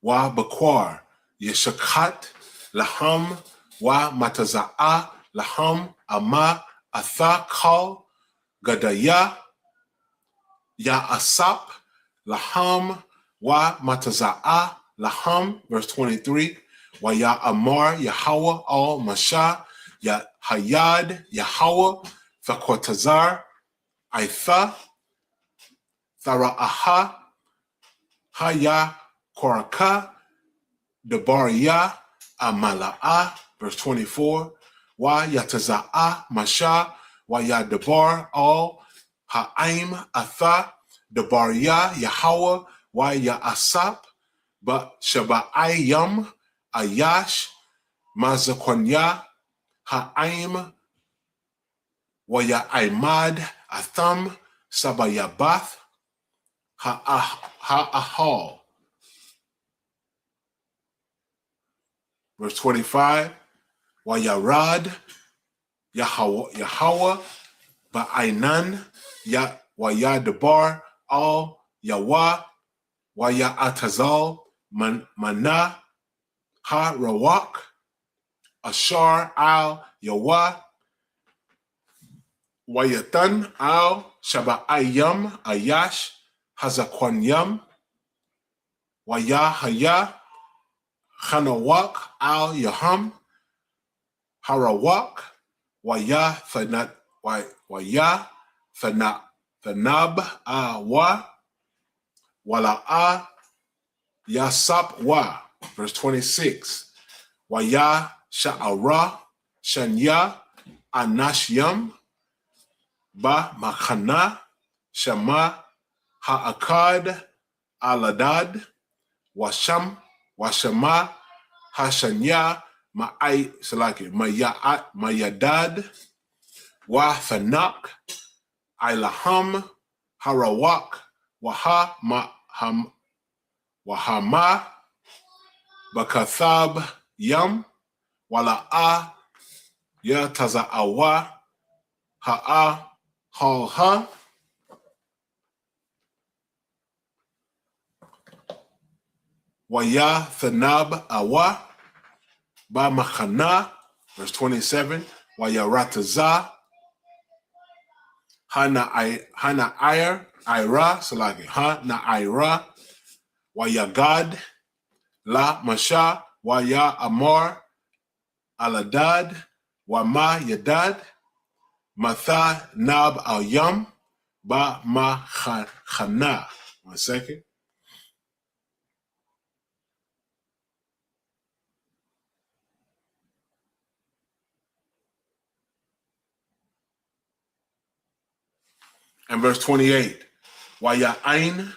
wa bakwar yeshakat laham wa mataza'a laham ama athakal gadaya ya asap laham wa mataza'a laham. Verse 23. Wa ya amar Yahweh al masha ya hayad Yahweh fakwatazar aitha Thara'aha Haya Koraka Debariya Amala'a. Verse 24. Wa Yataza'a Masha Wa Ya Debar Al Ha'aim Atha Debariya Yahweh Wa Ya Asap Ba Shaba'ayam Ayash Mazakonya Ha'aim Wa Ya Aimad Atham Sabayabath Ha'ahal. Verse 25. Wa yarad Yahweh ba'ainan wa ya debar al yawa wa ya atazal mana ha rawak ashar al yawa wa yatan al shaba'ayam ayash Hazakwanyam Waya Haya Hanawak Al Yaham Harawak Waya Thanat Waya Thanab Wa Wala'a Yasap Wa. Verse 26. Waya Sha'ara Shanya Anashyam Ba Makhana Shama Ha'akad Aladad Washama Hashanya Mayadad Wa Thanak Ilaham Harawak Wahama Bakathab Yam Wala'a Yataza'awa Ha'a Halha Waya Thanab Awa Ba Machana. Verse 27. Waya Rataza Hana Ira Salaki Hana Ira Waya Gad La Masha Waya Amar Aladad Wama Yadad Matha Nab Al Yam Ba Machana. 1 second. And verse 28, Waya'ain,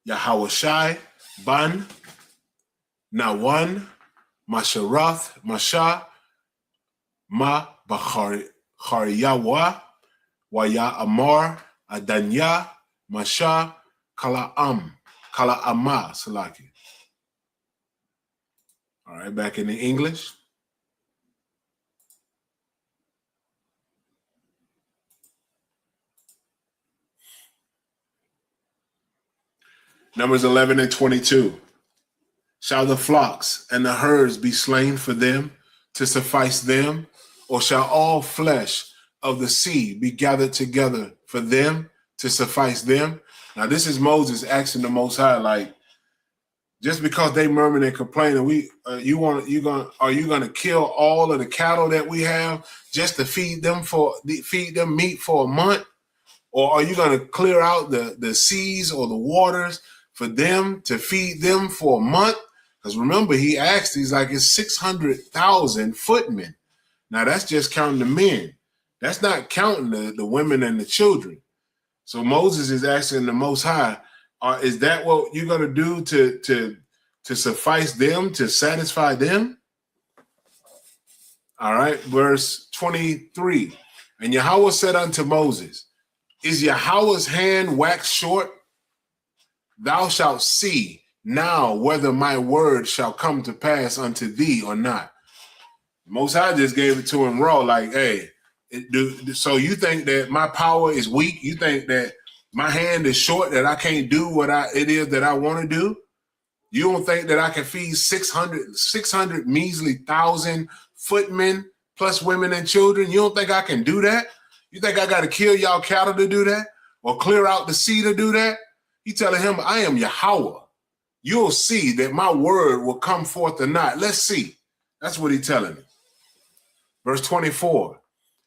Yahawashai, Ban, Nawan, Masharath, Masha, Ma Bachariyawa, Waya Amar, Adanya, Masha, Kala'ama, Salaki. All right, back in the English. Numbers 11 and 22. Shall the flocks and the herds be slain for them to suffice them? Or shall all flesh of the sea be gathered together for them to suffice them? Now, this is Moses asking the Most High, like, just because they murmuring and complaining, are you gonna kill all of the cattle that we have just to feed them meat for a month? Or are you gonna clear out the seas or the waters for them to feed them for a month? Because remember, he asked, he's like, it's 600,000 footmen. Now that's just counting the men. That's not counting the women and the children. So Moses is asking the Most High, is that what you're gonna do to suffice them, to satisfy them? All right, verse 23. And Yahweh said unto Moses, is Yahweh's hand waxed short? Thou shalt see now whether my word shall come to pass unto thee or not. Most High just gave it to him raw, like, hey, so you think that my power is weak? You think that my hand is short, that I can't do what it is that I want to do? You don't think that I can feed 600 measly thousand footmen plus women and children? You don't think I can do that? You think I got to kill y'all cattle to do that? Or clear out the sea to do that? He telling him, I am Yahweh. You'll see that my word will come forth or not. Let's see. That's what he's telling him. Verse 24.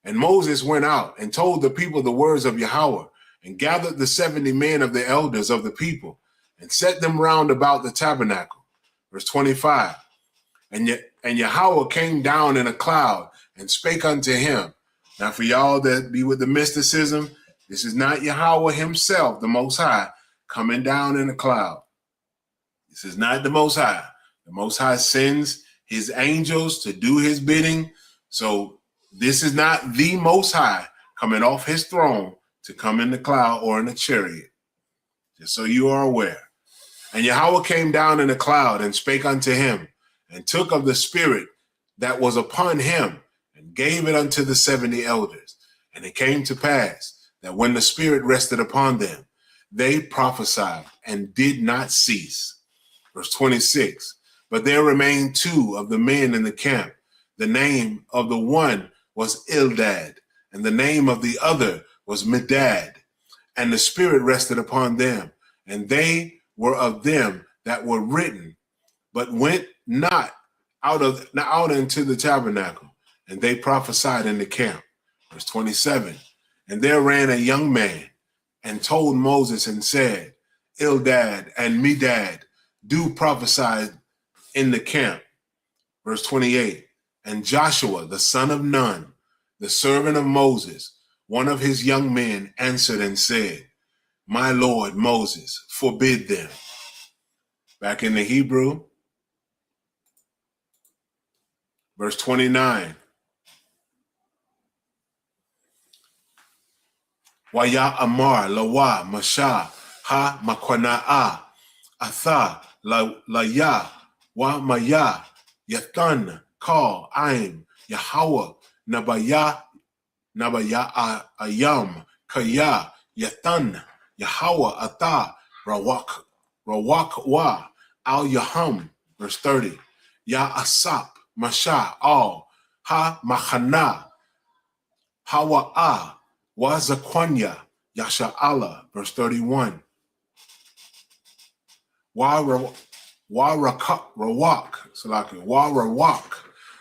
And Moses went out and told the people the words of Yahweh, and gathered the 70 men of the elders of the people, and set them round about the tabernacle. Verse 25. And Yahweh came down in a cloud and spake unto him. Now for y'all that be with the mysticism, this is not Yahweh himself, the Most High, coming down in a cloud. This is not the Most High. The Most High sends his angels to do his bidding. So this is not the Most High coming off his throne to come in the cloud or in a chariot. Just so you are aware. And Yahweh came down in a cloud and spake unto him, and took of the spirit that was upon him, and gave it unto the 70 elders. And it came to pass that when the spirit rested upon them, they prophesied and did not cease. Verse 26. But there remained 2 of the men in the camp. The name of the one was Eldad, and the name of the other was Medad. And the spirit rested upon them, and they were of them that were written, but went not out into the tabernacle, and they prophesied in the camp. Verse 27. And there ran a young man and told Moses and said, Eldad and Medad do prophesy in the camp. Verse 28. And Joshua, the son of Nun, the servant of Moses, one of his young men, answered and said, my Lord Moses, forbid them. Back in the Hebrew, verse 29. Waya amar lawa masha ha makwana'a atha la ya wa maya yatan call aim Yahweh nabaya ayam kaya yatan Yahweh ata rawak wa al yaham. Verse 30. Ya asap masha al ha machana hawa'a wa zakwanya yasha Allah. Verse 31. Wa rawak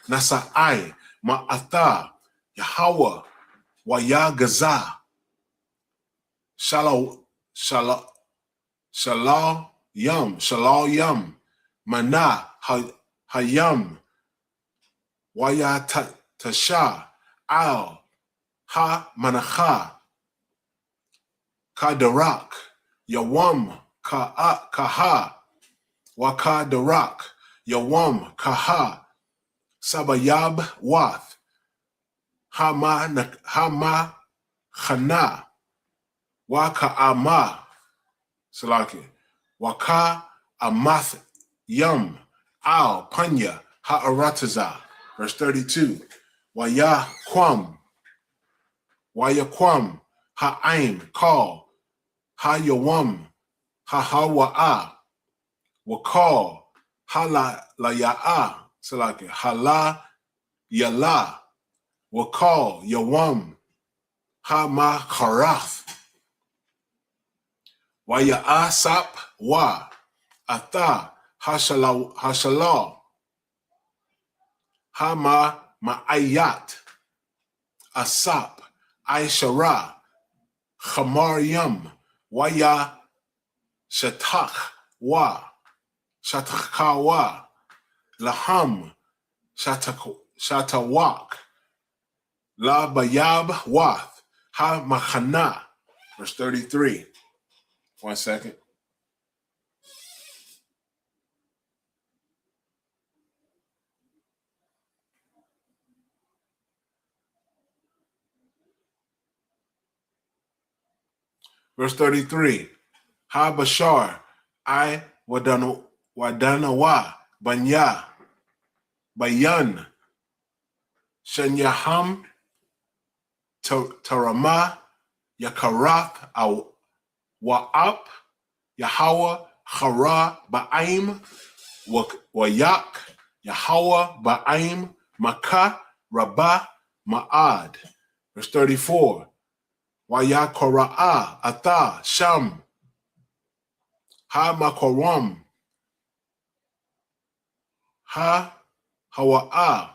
nasa'ai ma'ata Yahweh wa ya gaza Shalal yam mana hayam waya tasha al ha manacha kadarak yawam kaha wakadarak yawam kaha sabayab wath hama khana Waka ama, Salaki, Waka amath yum, al panya ha'arataza. Verse 32. Waya kwam ha'aim call, ha'yawam, ha'hawa'a, wakal, hala laya'a, Salaki, hala yala, wakal yawam, ha'ma karath. Waya asap wa ata hashalal hama ma'ayat asap aishara chamar yam waya shatach wa shatakawa laham shatawak la bayab wath ha machana. Verse 33. 1 second. Verse 33. Ha Bashar, I Wadanawa, Banya, Bayan, Shanyaham, Tarama, Yakarath, Wa'ap, Yahweh, Hara, Ba'aim, Wayak, Yahweh, Ba'aim, Makah, Rabbah, Ma'ad. Verse 34. Wayakora'ah, Atha, Sham, Ha Makoram, Ha Hawa'ah,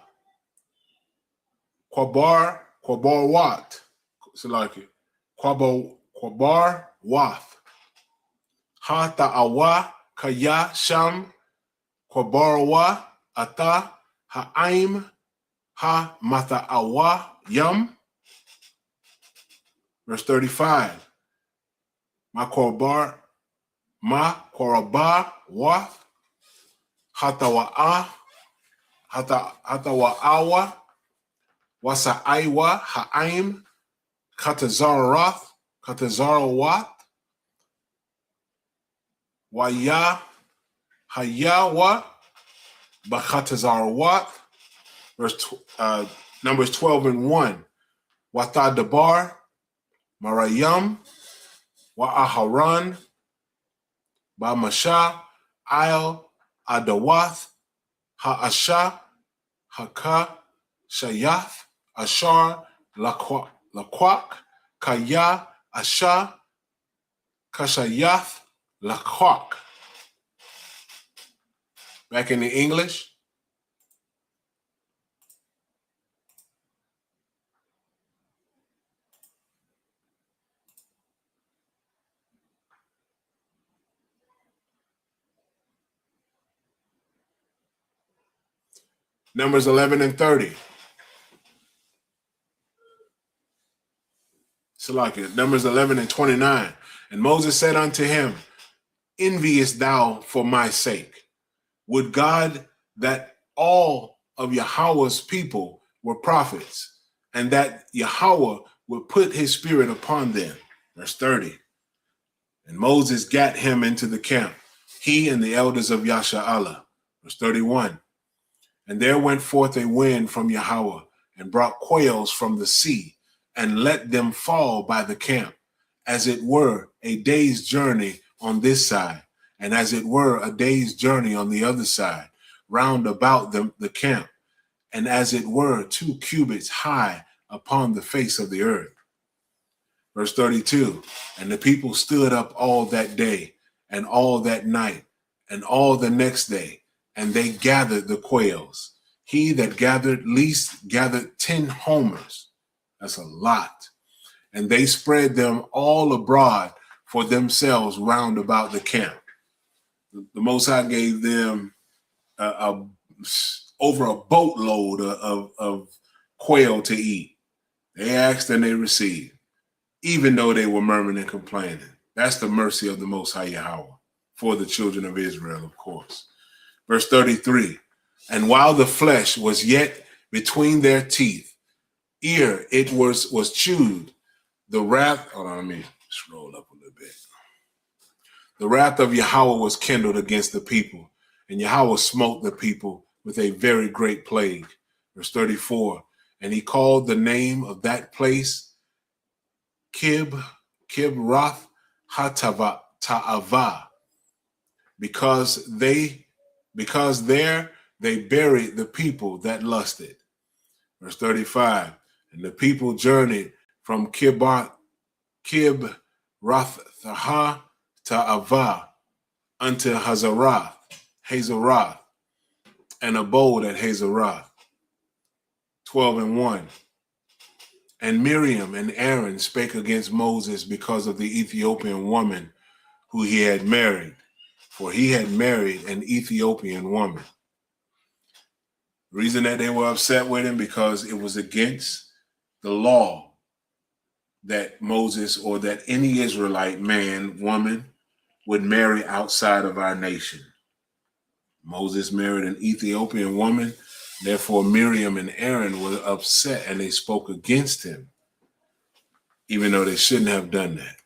Kwabar Wat, Salaki, Kwabar Wath, Ha Ta'awa, Kaya Sham, Kwabarwa, Ata, Ha'aim, Ha Mata'awa, Yam. Verse 35. Makoraba Wath, Hatawa'awa, Wasa'aiwa, Ha'aim, Katazarath, Katazarawath, Hayawa, Bakatazarawath. Numbers 12 and 1. Wathadabar, Marayam, Wa'aharan, Bamasha, Al, Adawath, Ha'asha, Haka, Shayath, Ashar, Laquak, Kaya, Asha, Kashayath, Laquak. Back in the English. Numbers 11 and 30. Salakia, Numbers 11 and 29. And Moses said unto him, enviest thou for my sake? Would God that all of Yahweh's people were prophets, and that Yahweh would put his spirit upon them. Verse 30. And Moses gat him into the camp, he and the elders of Yasha'Allah. Verse 31. And there went forth a wind from Yahweh, and brought quails from the sea, and let them fall by the camp, as it were a day's journey on this side, and as it were a day's journey on the other side, round about the camp, and as it were 2 cubits high upon the face of the earth. Verse 32, and the people stood up all that day, and all that night, and all the next day, and they gathered the quails. He that gathered least gathered 10 homers. That's a lot. And they spread them all abroad for themselves round about the camp. The Most High gave them over a boatload of quail to eat. They asked and they received, even though they were murmuring and complaining. That's the mercy of the Most High Yahweh for the children of Israel, of course. Verse 33, and while the flesh was yet between their teeth, ere it was chewed, the wrath, hold on, let me scroll up a little bit. The wrath of Yahweh was kindled against the people, and Yahweh smote the people with a very great plague. Verse 34, and he called the name of that place Kibroth Ta'ava, because there they buried the people that lusted. Verse 35, and the people journeyed from Kibroth Ta'ava unto Hazeroth, and abode at Hazeroth. 12 and 1. And Miriam and Aaron spake against Moses because of the Ethiopian woman who he had married, for he had married an Ethiopian woman. The reason that they were upset with him, because it was against the law that Moses or that any Israelite man, woman, would marry outside of our nation. Moses married an Ethiopian woman. Therefore, Miriam and Aaron were upset and they spoke against him, even though they shouldn't have done that.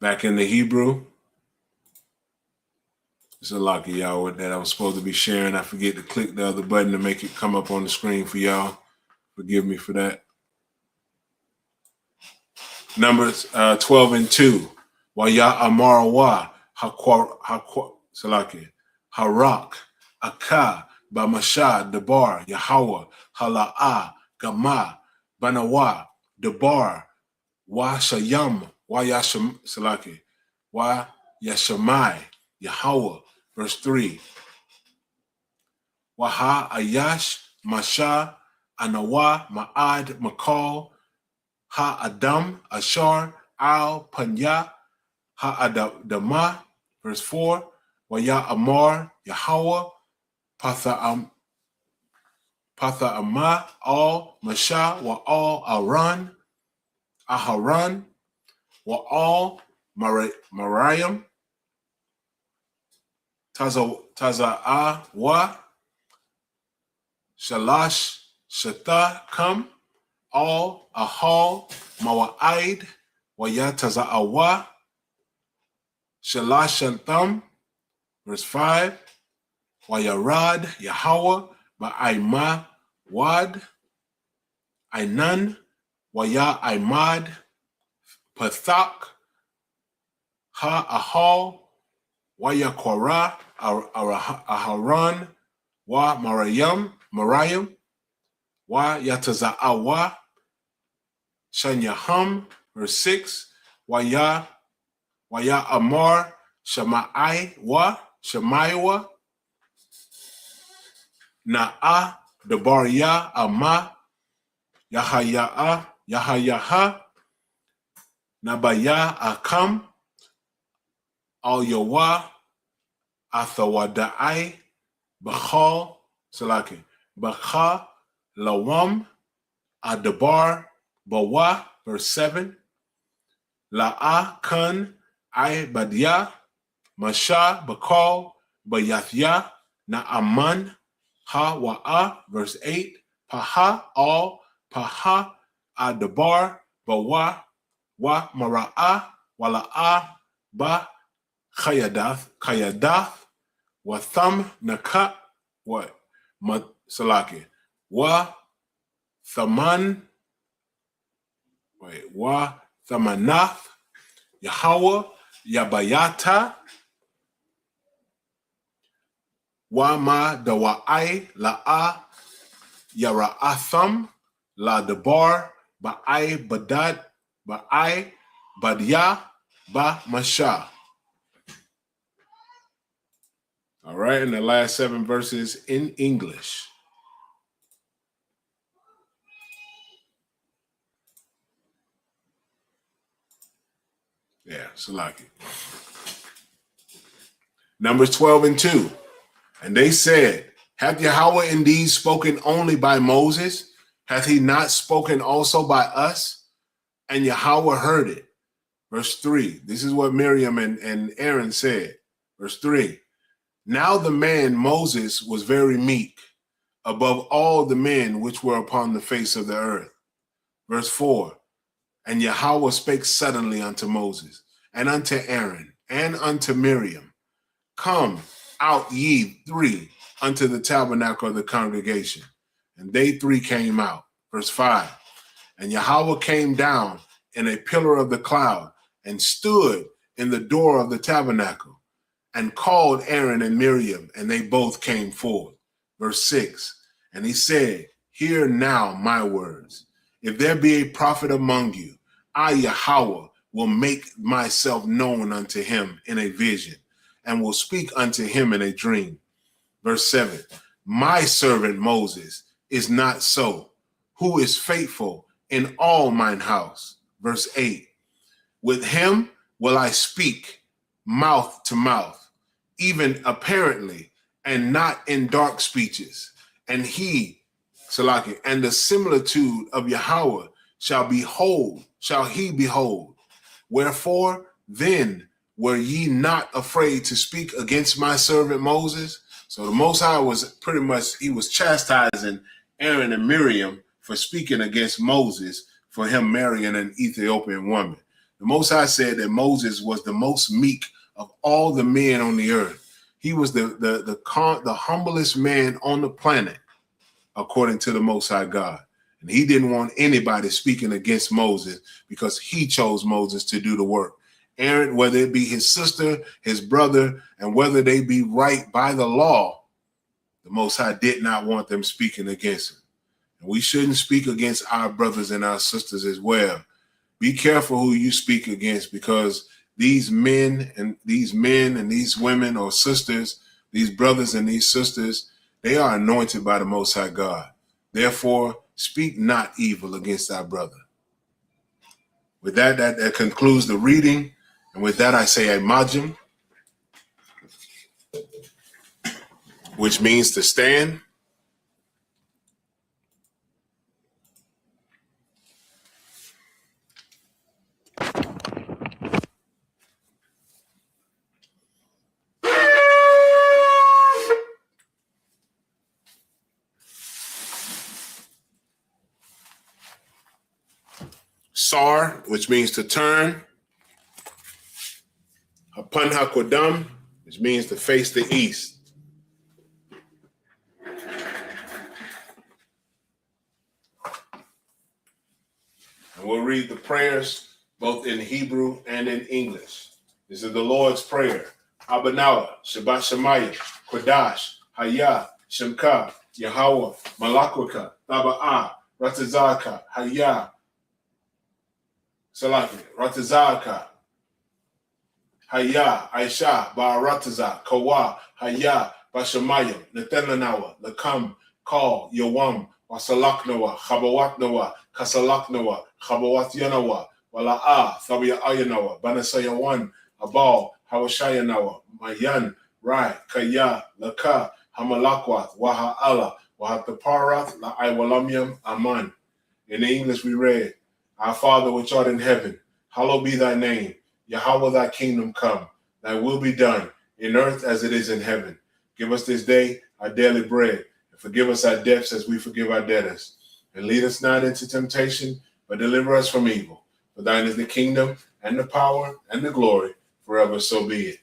Back in the Hebrew. It's a lot of y'all with that I was supposed to be sharing. I forget to click the other button to make it come up on the screen for y'all. Forgive me for that. Numbers 12 and 2. Waya Amar Wa Salaki Harak Aka Bamasha Debar Yahweh Hala'a Gama Banawa Debar Wa Shayam Wa Yasham Salaki Wa Yashamai Yahweh. Verse 3. Waha Ayash Masha Anawa Ma'ad Makal Ha Adam Ashar Al Panya Ha Adama. Verse 4. Waya Amar Yahweh Patha Ama Al Masha Wa Al Aran Aharan Wa Al Mariam Taza'a Wa Shalash Shata Kam Al Ahal Mawa'id Waya Taza'a Wa Shalash Shantam. Verse 5. Wayarad Yahweh Ba'aima Wad Ainan Waya Aimad Pathak Ha Ahal Waya Korah Aharon Wa Mariam Wa Yataza'awa Shanyaham. Verse 6. Waya Amar Shamaiwa Na'a Debaria Ama Yahayaha Nabaya Akam Al Yawa Athawadai Bachal Salaki Bacha Lawam Adabar Bawa. Verse 7. La'a Kan I Badia Masha Bakal Bayathya Na'aman Ha Wa'a. Verse 8. Paha Al Paha Adabar Bawa Wa Mara'a Wala'a Ba Kayadath Wa Thum Nakat what Salaki Wa Thaman Wa Thamanath Yahweh Yabayata Wa Ma Dawa'ai La'a Yara'atham La Debar Ba'ai Badad Ba'ai Badya Ba Masha. All right, and the last 7 verses in English. Yeah, Salaki. Numbers 12 and 2. And they said, hath Yahweh indeed spoken only by Moses? Hath he not spoken also by us? And Yahweh heard it. Verse 3. This is what Miriam and Aaron said. Verse 3. Now the man Moses was very meek, above all the men which were upon the face of the earth. Verse 4. And Yahweh spake suddenly unto Moses, and unto Aaron, and unto Miriam, come out ye 3 unto the tabernacle of the congregation. And they 3 came out. Verse 5. And Yahweh came down in a pillar of the cloud, and stood in the door of the tabernacle, and called Aaron and Miriam, and they both came forth. Verse 6. And he said, hear now my words. If there be a prophet among you, I, Yahweh, will make myself known unto him in a vision, and will speak unto him in a dream. Verse 7. My servant Moses is not so, who is faithful in all mine house. Verse 8. With him will I speak mouth to mouth, even apparently, and not in dark speeches. And he, Salaki, and the similitude of Yahweh shall he behold. Wherefore then were ye not afraid to speak against my servant Moses? So the Most High was pretty much, he was chastising Aaron and Miriam for speaking against Moses for him marrying an Ethiopian woman. The Most High said that Moses was the most meek of all the men on the earth. He was the humblest man on the planet, according to the Most High God. And he didn't want anybody speaking against Moses because he chose Moses to do the work. Aaron, whether it be his sister, his brother, and whether they be right by the law, the Most High did not want them speaking against him. And we shouldn't speak against our brothers and our sisters as well. Be careful who you speak against, because these men and these women or sisters, these brothers and these sisters, they are anointed by the Most High God. Therefore, speak not evil against our brother. With that concludes the reading. And with that, I say a majim, which means to stand. Sar, which means to turn. Hapan HaKodam, which means to face the east. And we'll read the prayers both in Hebrew and in English. This is the Lord's Prayer. Abanawa, Shabbat Shemayim, Kodash, Hayah, Shemka, Yahweh, Malakwaka, Taba'ah, Ratazaka, Hayah, Salaki, Ratazaka, Hayah, Aisha, Ba'arataza, Kawa, Hayah, Bashamayim, Netananawa, Lakam, Kal, Yawam, Wasalaknawa, Chabawatnawa, Kasalaknawa, Chabawat Yanawa, Wala'ah, Thabia Ayanawa, Banasayawan, Abal, Hawashayanawa, Mayan, Rai, Kaya, Laka, Hamalakwat, Waha'ala, Wahataparat, La'aiwalamyam, Aman. In the English we read, Our Father which art in heaven, hallowed be thy name. Yahweh, thy kingdom come. Thy will be done in earth as it is in heaven. Give us this day our daily bread, and forgive us our debts as we forgive our debtors. And lead us not into temptation, but deliver us from evil. For thine is the kingdom, and the power, and the glory, forever so be it.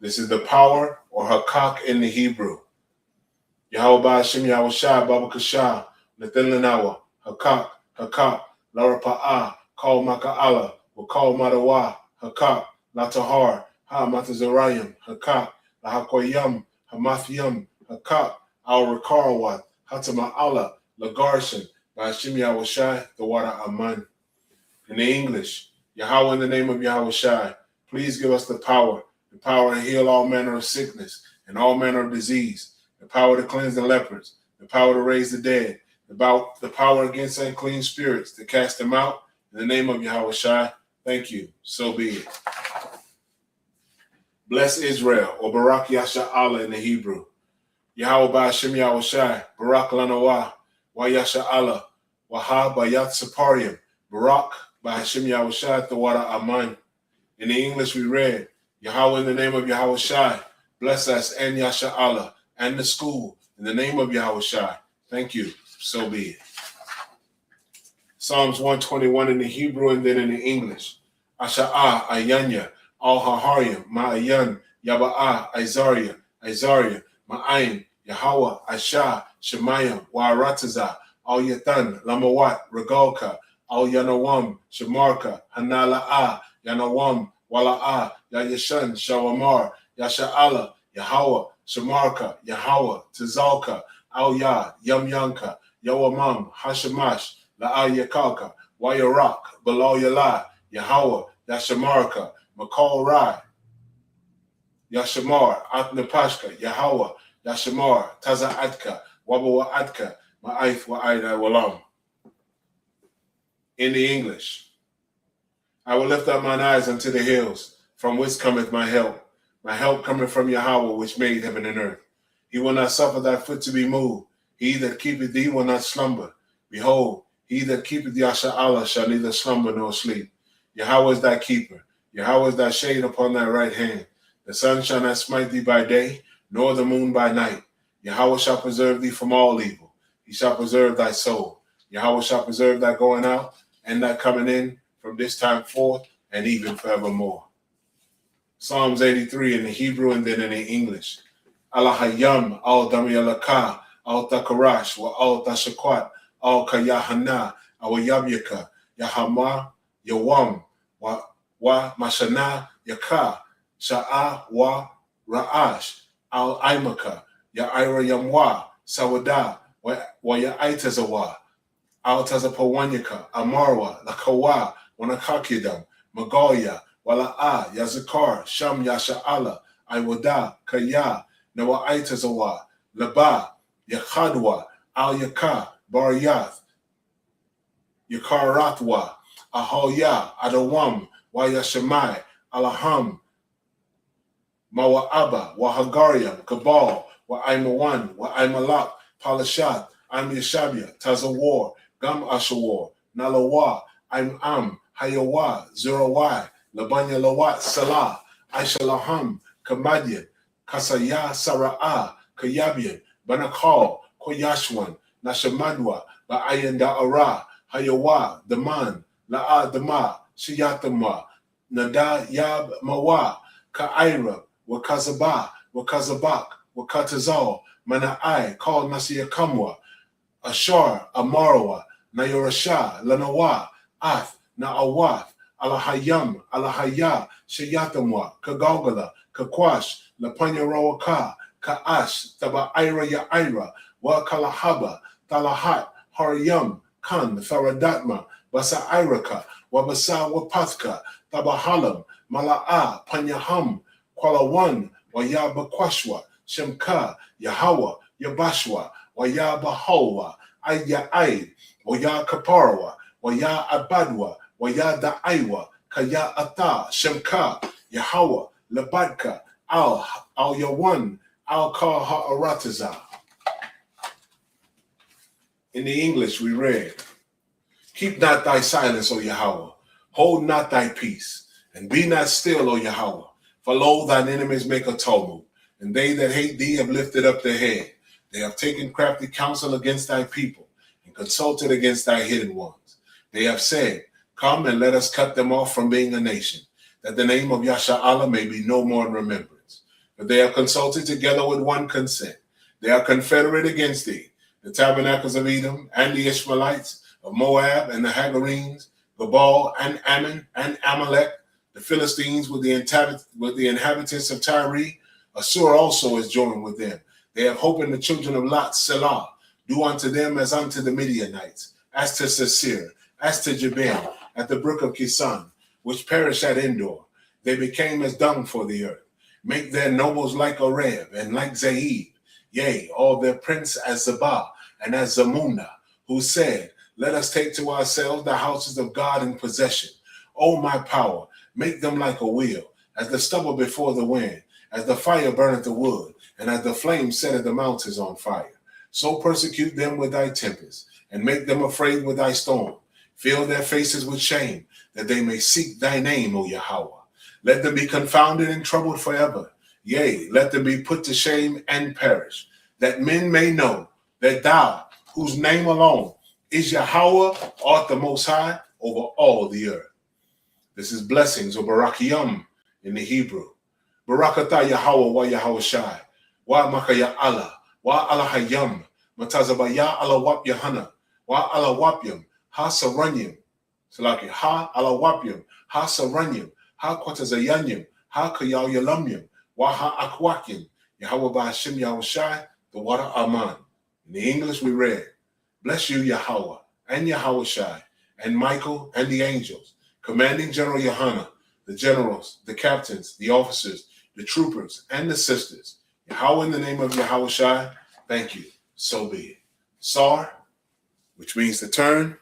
This is the power, or hakak in the Hebrew. Yahweh Ba'ashem Yahweh Shai Baba Kashah, Nathan Lanawa, hakak, Lara Pa'ah, Kal Maka'ala, Wakal Madawa, Hakak, Latahar, Ha Matazarayim, Hakak, Lahakoyam, Hamathiam, Hakak, Al Rakarawat, Hatama'ala, Lagarshan, Ba'ashim Yahweh Shai, the water Aman. In the English, Yahweh, in the name of Yahweh Shai, please give us the power to heal all manner of sickness and all manner of disease, the power to cleanse the lepers, the power to raise the dead, the power against unclean spirits, to cast them out. In the name of Yahweh Shai, thank you. So be it. Bless Israel, or Barak Yasha Allah in the Hebrew. Yahweh Ba'ashem Yahweh Shai, Barak Lanawa, Wa Yasha Allah, Waha Bayat Saparium, Barak Ba'ashem Yahweh Shai, Thawara Aman. In the English we read, Yahweh, in the name of Yahweh Shai, bless us and Yasha Allah and the school. In the name of Yahweh Shai, thank you. So be it. Psalms 121 in the Hebrew and then in the English. Asha'ah, Ayanya, Al-Haharyam, Ma'ayan, Yaba'ah, Isaiah, Ma'ayin, Yahweh, Asha, Shemayim, Wa'arataza, Al-Yatan, Lamawat, Regalka, Al-Yanawam, Shemarka, Hanala'ah, Yanawam, Wala'ah, Yayashan, Shawamar, Yasha'ala, Yahweh, Shemarka, Yahweh, Tizalka, Al-Yah, Yamyanka, Yawamam, Hashemash, La'al Yakalka, Wayarak, Balal Yala, Yahweh, Yashamarka, Makal Rai, Yashamar, Atnapashka, Yahweh, Yashamar, Taza Atka, Wabawa Atka, Ma'aith Wa'aida Walam. In the English, I will lift up mine eyes unto the hills, from whence cometh my help. My help cometh from Yahweh, which made heaven and earth. He will not suffer thy foot to be moved. He that keepeth thee will not slumber. Behold, he that keepeth Yasha Allah shall neither slumber nor sleep. Yahweh is thy keeper. Yahweh is thy shade upon thy right hand. The sun shall not smite thee by day, nor the moon by night. Yahweh shall preserve thee from all evil. He shall preserve thy soul. Yahweh shall preserve thy going out and thy coming in from this time forth and even forevermore. Psalms 83 in the Hebrew and then in the English. Alahayam al damiyalaka al takarash wa al tashakwat al kayahana awayabyaka yahama yawam wa mashana yaka sha'a wa ra'ash al aimaka ya ira yamwa sawada wa ya aitazawa al tazapawanyaka amarwa lakawa wanakakidam magoya wala'a yazakar sham yasha'ala aiwada kaya nawa aitazawa laba yakhadwa al yaka baryath yakarathwa ahoya adawam wa yashamai alaham Mawa'aba, wa Hagariam, Kabal, wa Aimawan, wa Aimalak, Palashat, Aim Yashabia, Tazawar, Gam Ashawar, Nalawa, Aim Hayawa, Zerawai, Labanya Lawat, Salah, Aishalaham, Kamadian, Kasaya, Sara'a, Kayabian, Banakal, Koyashwan, Nashamadwa, Ba'ayan Da'ara, Hayawa, Daman, La'a Dama, Shiyatama, Nada Yab Mawa, Ka'ira, Wakazaba, Wakazabak, Wakatazal, Mana'ai, called Nasiya Kamwa, Ashar, Amarwa, Nayorasha, Lanawa, Ath, Na'awath, Alahayam, Alahaya, Shayatamwa, Kagalgala, Kakwash, Lapanyarawa Ka'ash, Taba'ira Ya'ira, Wa Kalahaba, Talahat, Hariyam, Kan, Faradatma, Basa'iraka, Wabasa Wapathka, Tabahalam, Mala'a, Panyaham, Kwalawan, Wayabakwashwa, Shemka, Yahawa, Yabashwa, Wayabahawa, Aya'ai, Waya Kaparawa, Waya Abadwa, Waya Da'aiwa, Kaya Ata, Shemka, Yahawa, Labadka, Al Yawan, Al Ka Ha'arataza. In the English, we read, keep not thy silence, O Yahweh, hold not thy peace, and be not still, O Yahweh. For lo, thine enemies make a tumult, and they that hate thee have lifted up their head. They have taken crafty counsel against thy people, and consulted against thy hidden ones. They have said, come and let us cut them off from being a nation, that the name of Yasha'Allah may be no more in remembrance. But they have consulted together with one consent. They are confederate against thee, the tabernacles of Edom, and the Ishmaelites, of Moab, and the Hagarenes, Gabal, and Ammon, and Amalek, the Philistines with the inhabitants of Tyre. Assur also is joined with them. They have hope in the children of Lot, Selah. Do unto them as unto the Midianites, as to Sisir, as to Jabin, at the brook of Kisan, which perished at Endor. They became as dung for the earth. Make their nobles like Oreb and like Zaid, yea, all their prince as Zabah and as Zamuna, who said, let us take to ourselves the houses of God in possession. O my power, make them like a wheel, as the stubble before the wind, as the fire burneth the wood, and as the flame setteth the mountains on fire. So persecute them with thy tempest, and make them afraid with thy storm. Fill their faces with shame, that they may seek thy name, O Yahweh. Let them be confounded and troubled forever. Yea, let them be put to shame and perish, that men may know that thou, whose name alone is Yahweh, art the Most High over all the earth. This is blessings, or Barakiyam in the Hebrew. Barakatah Yahweh wa Yahweh Shai, wa Makaya Allah, wa Alahayam, Matazabaya Alawap Yahana, wa Alawapyam, ha Saranyam, Salaki, ha Alawapyam, ha Saranyam, ha Kwatazayanyam, ha Kayal Yalamyam, wa ha Akwakim, Yahweh ba Hashem Yahweh Shai, the water Aman. In the English we read, bless you, Yahweh, and Yahweh Shai, and Michael, and the angels, Commanding General Yohana, the generals, the captains, the officers, the troopers, and the sisters. Yahweh, in the name of Yahweh Shai, thank you. So be it. Sar, which means to turn.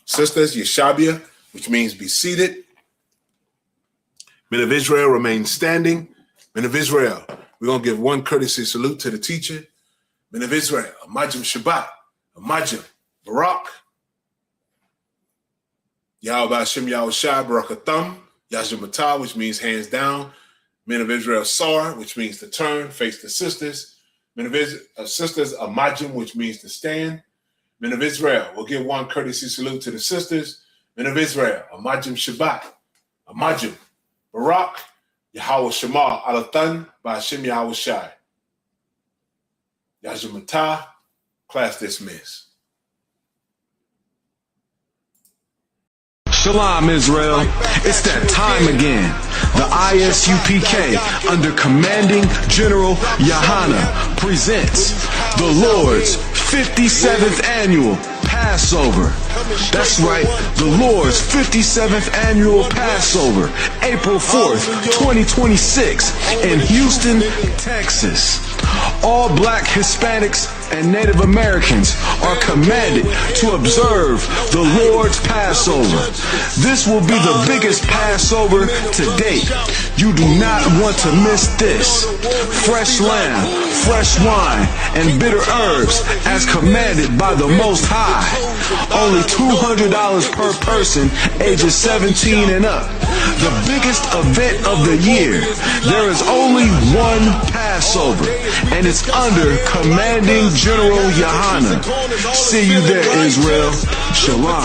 Sisters, Yeshabia, which means be seated. Men of Israel remain standing. Men of Israel, we're going to give one courtesy salute to the teacher. Men of Israel, Amajim Shabbat, Amajim, Barak, Yahweh Hashem Yahweh Shai, Barakatham, Yashamatah, which means hands down. Men of Israel, Sar, which means to turn, face the sisters. Men of Israel, sisters, Amajim, which means to stand. Men of Israel, we'll give one courtesy salute to the sisters. Men of Israel, Amajim Shabbat, Amajim, Barak, Yahweh Shema, Alatan, Ba'Hashem Yahweh Shai. Yajimatah, class dismissed. Shalom, Israel. It's that time again. The ISUPK, under Commanding General Yahana, presents the Lord's 57th Annual Passover. That's right, the Lord's 57th Annual Passover, April 4th, 2026, in Houston, Texas. All Black, Hispanics, and Native Americans are commanded to observe the Lord's Passover. This will be the biggest Passover to date. You do not want to miss this. Fresh lamb, fresh wine, and bitter herbs as commanded by the Most High. Only $200 per person ages 17 and up. The biggest event of the year. There is only one Passover, and it's under Commanding General Yahana. See you there, Israel. Shalom.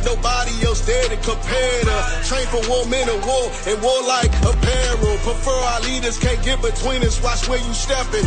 Nobody else there to compare to. Train for war, men of war, and warlike apparel. Prefer our leaders, can't get between us. Watch where you stepping.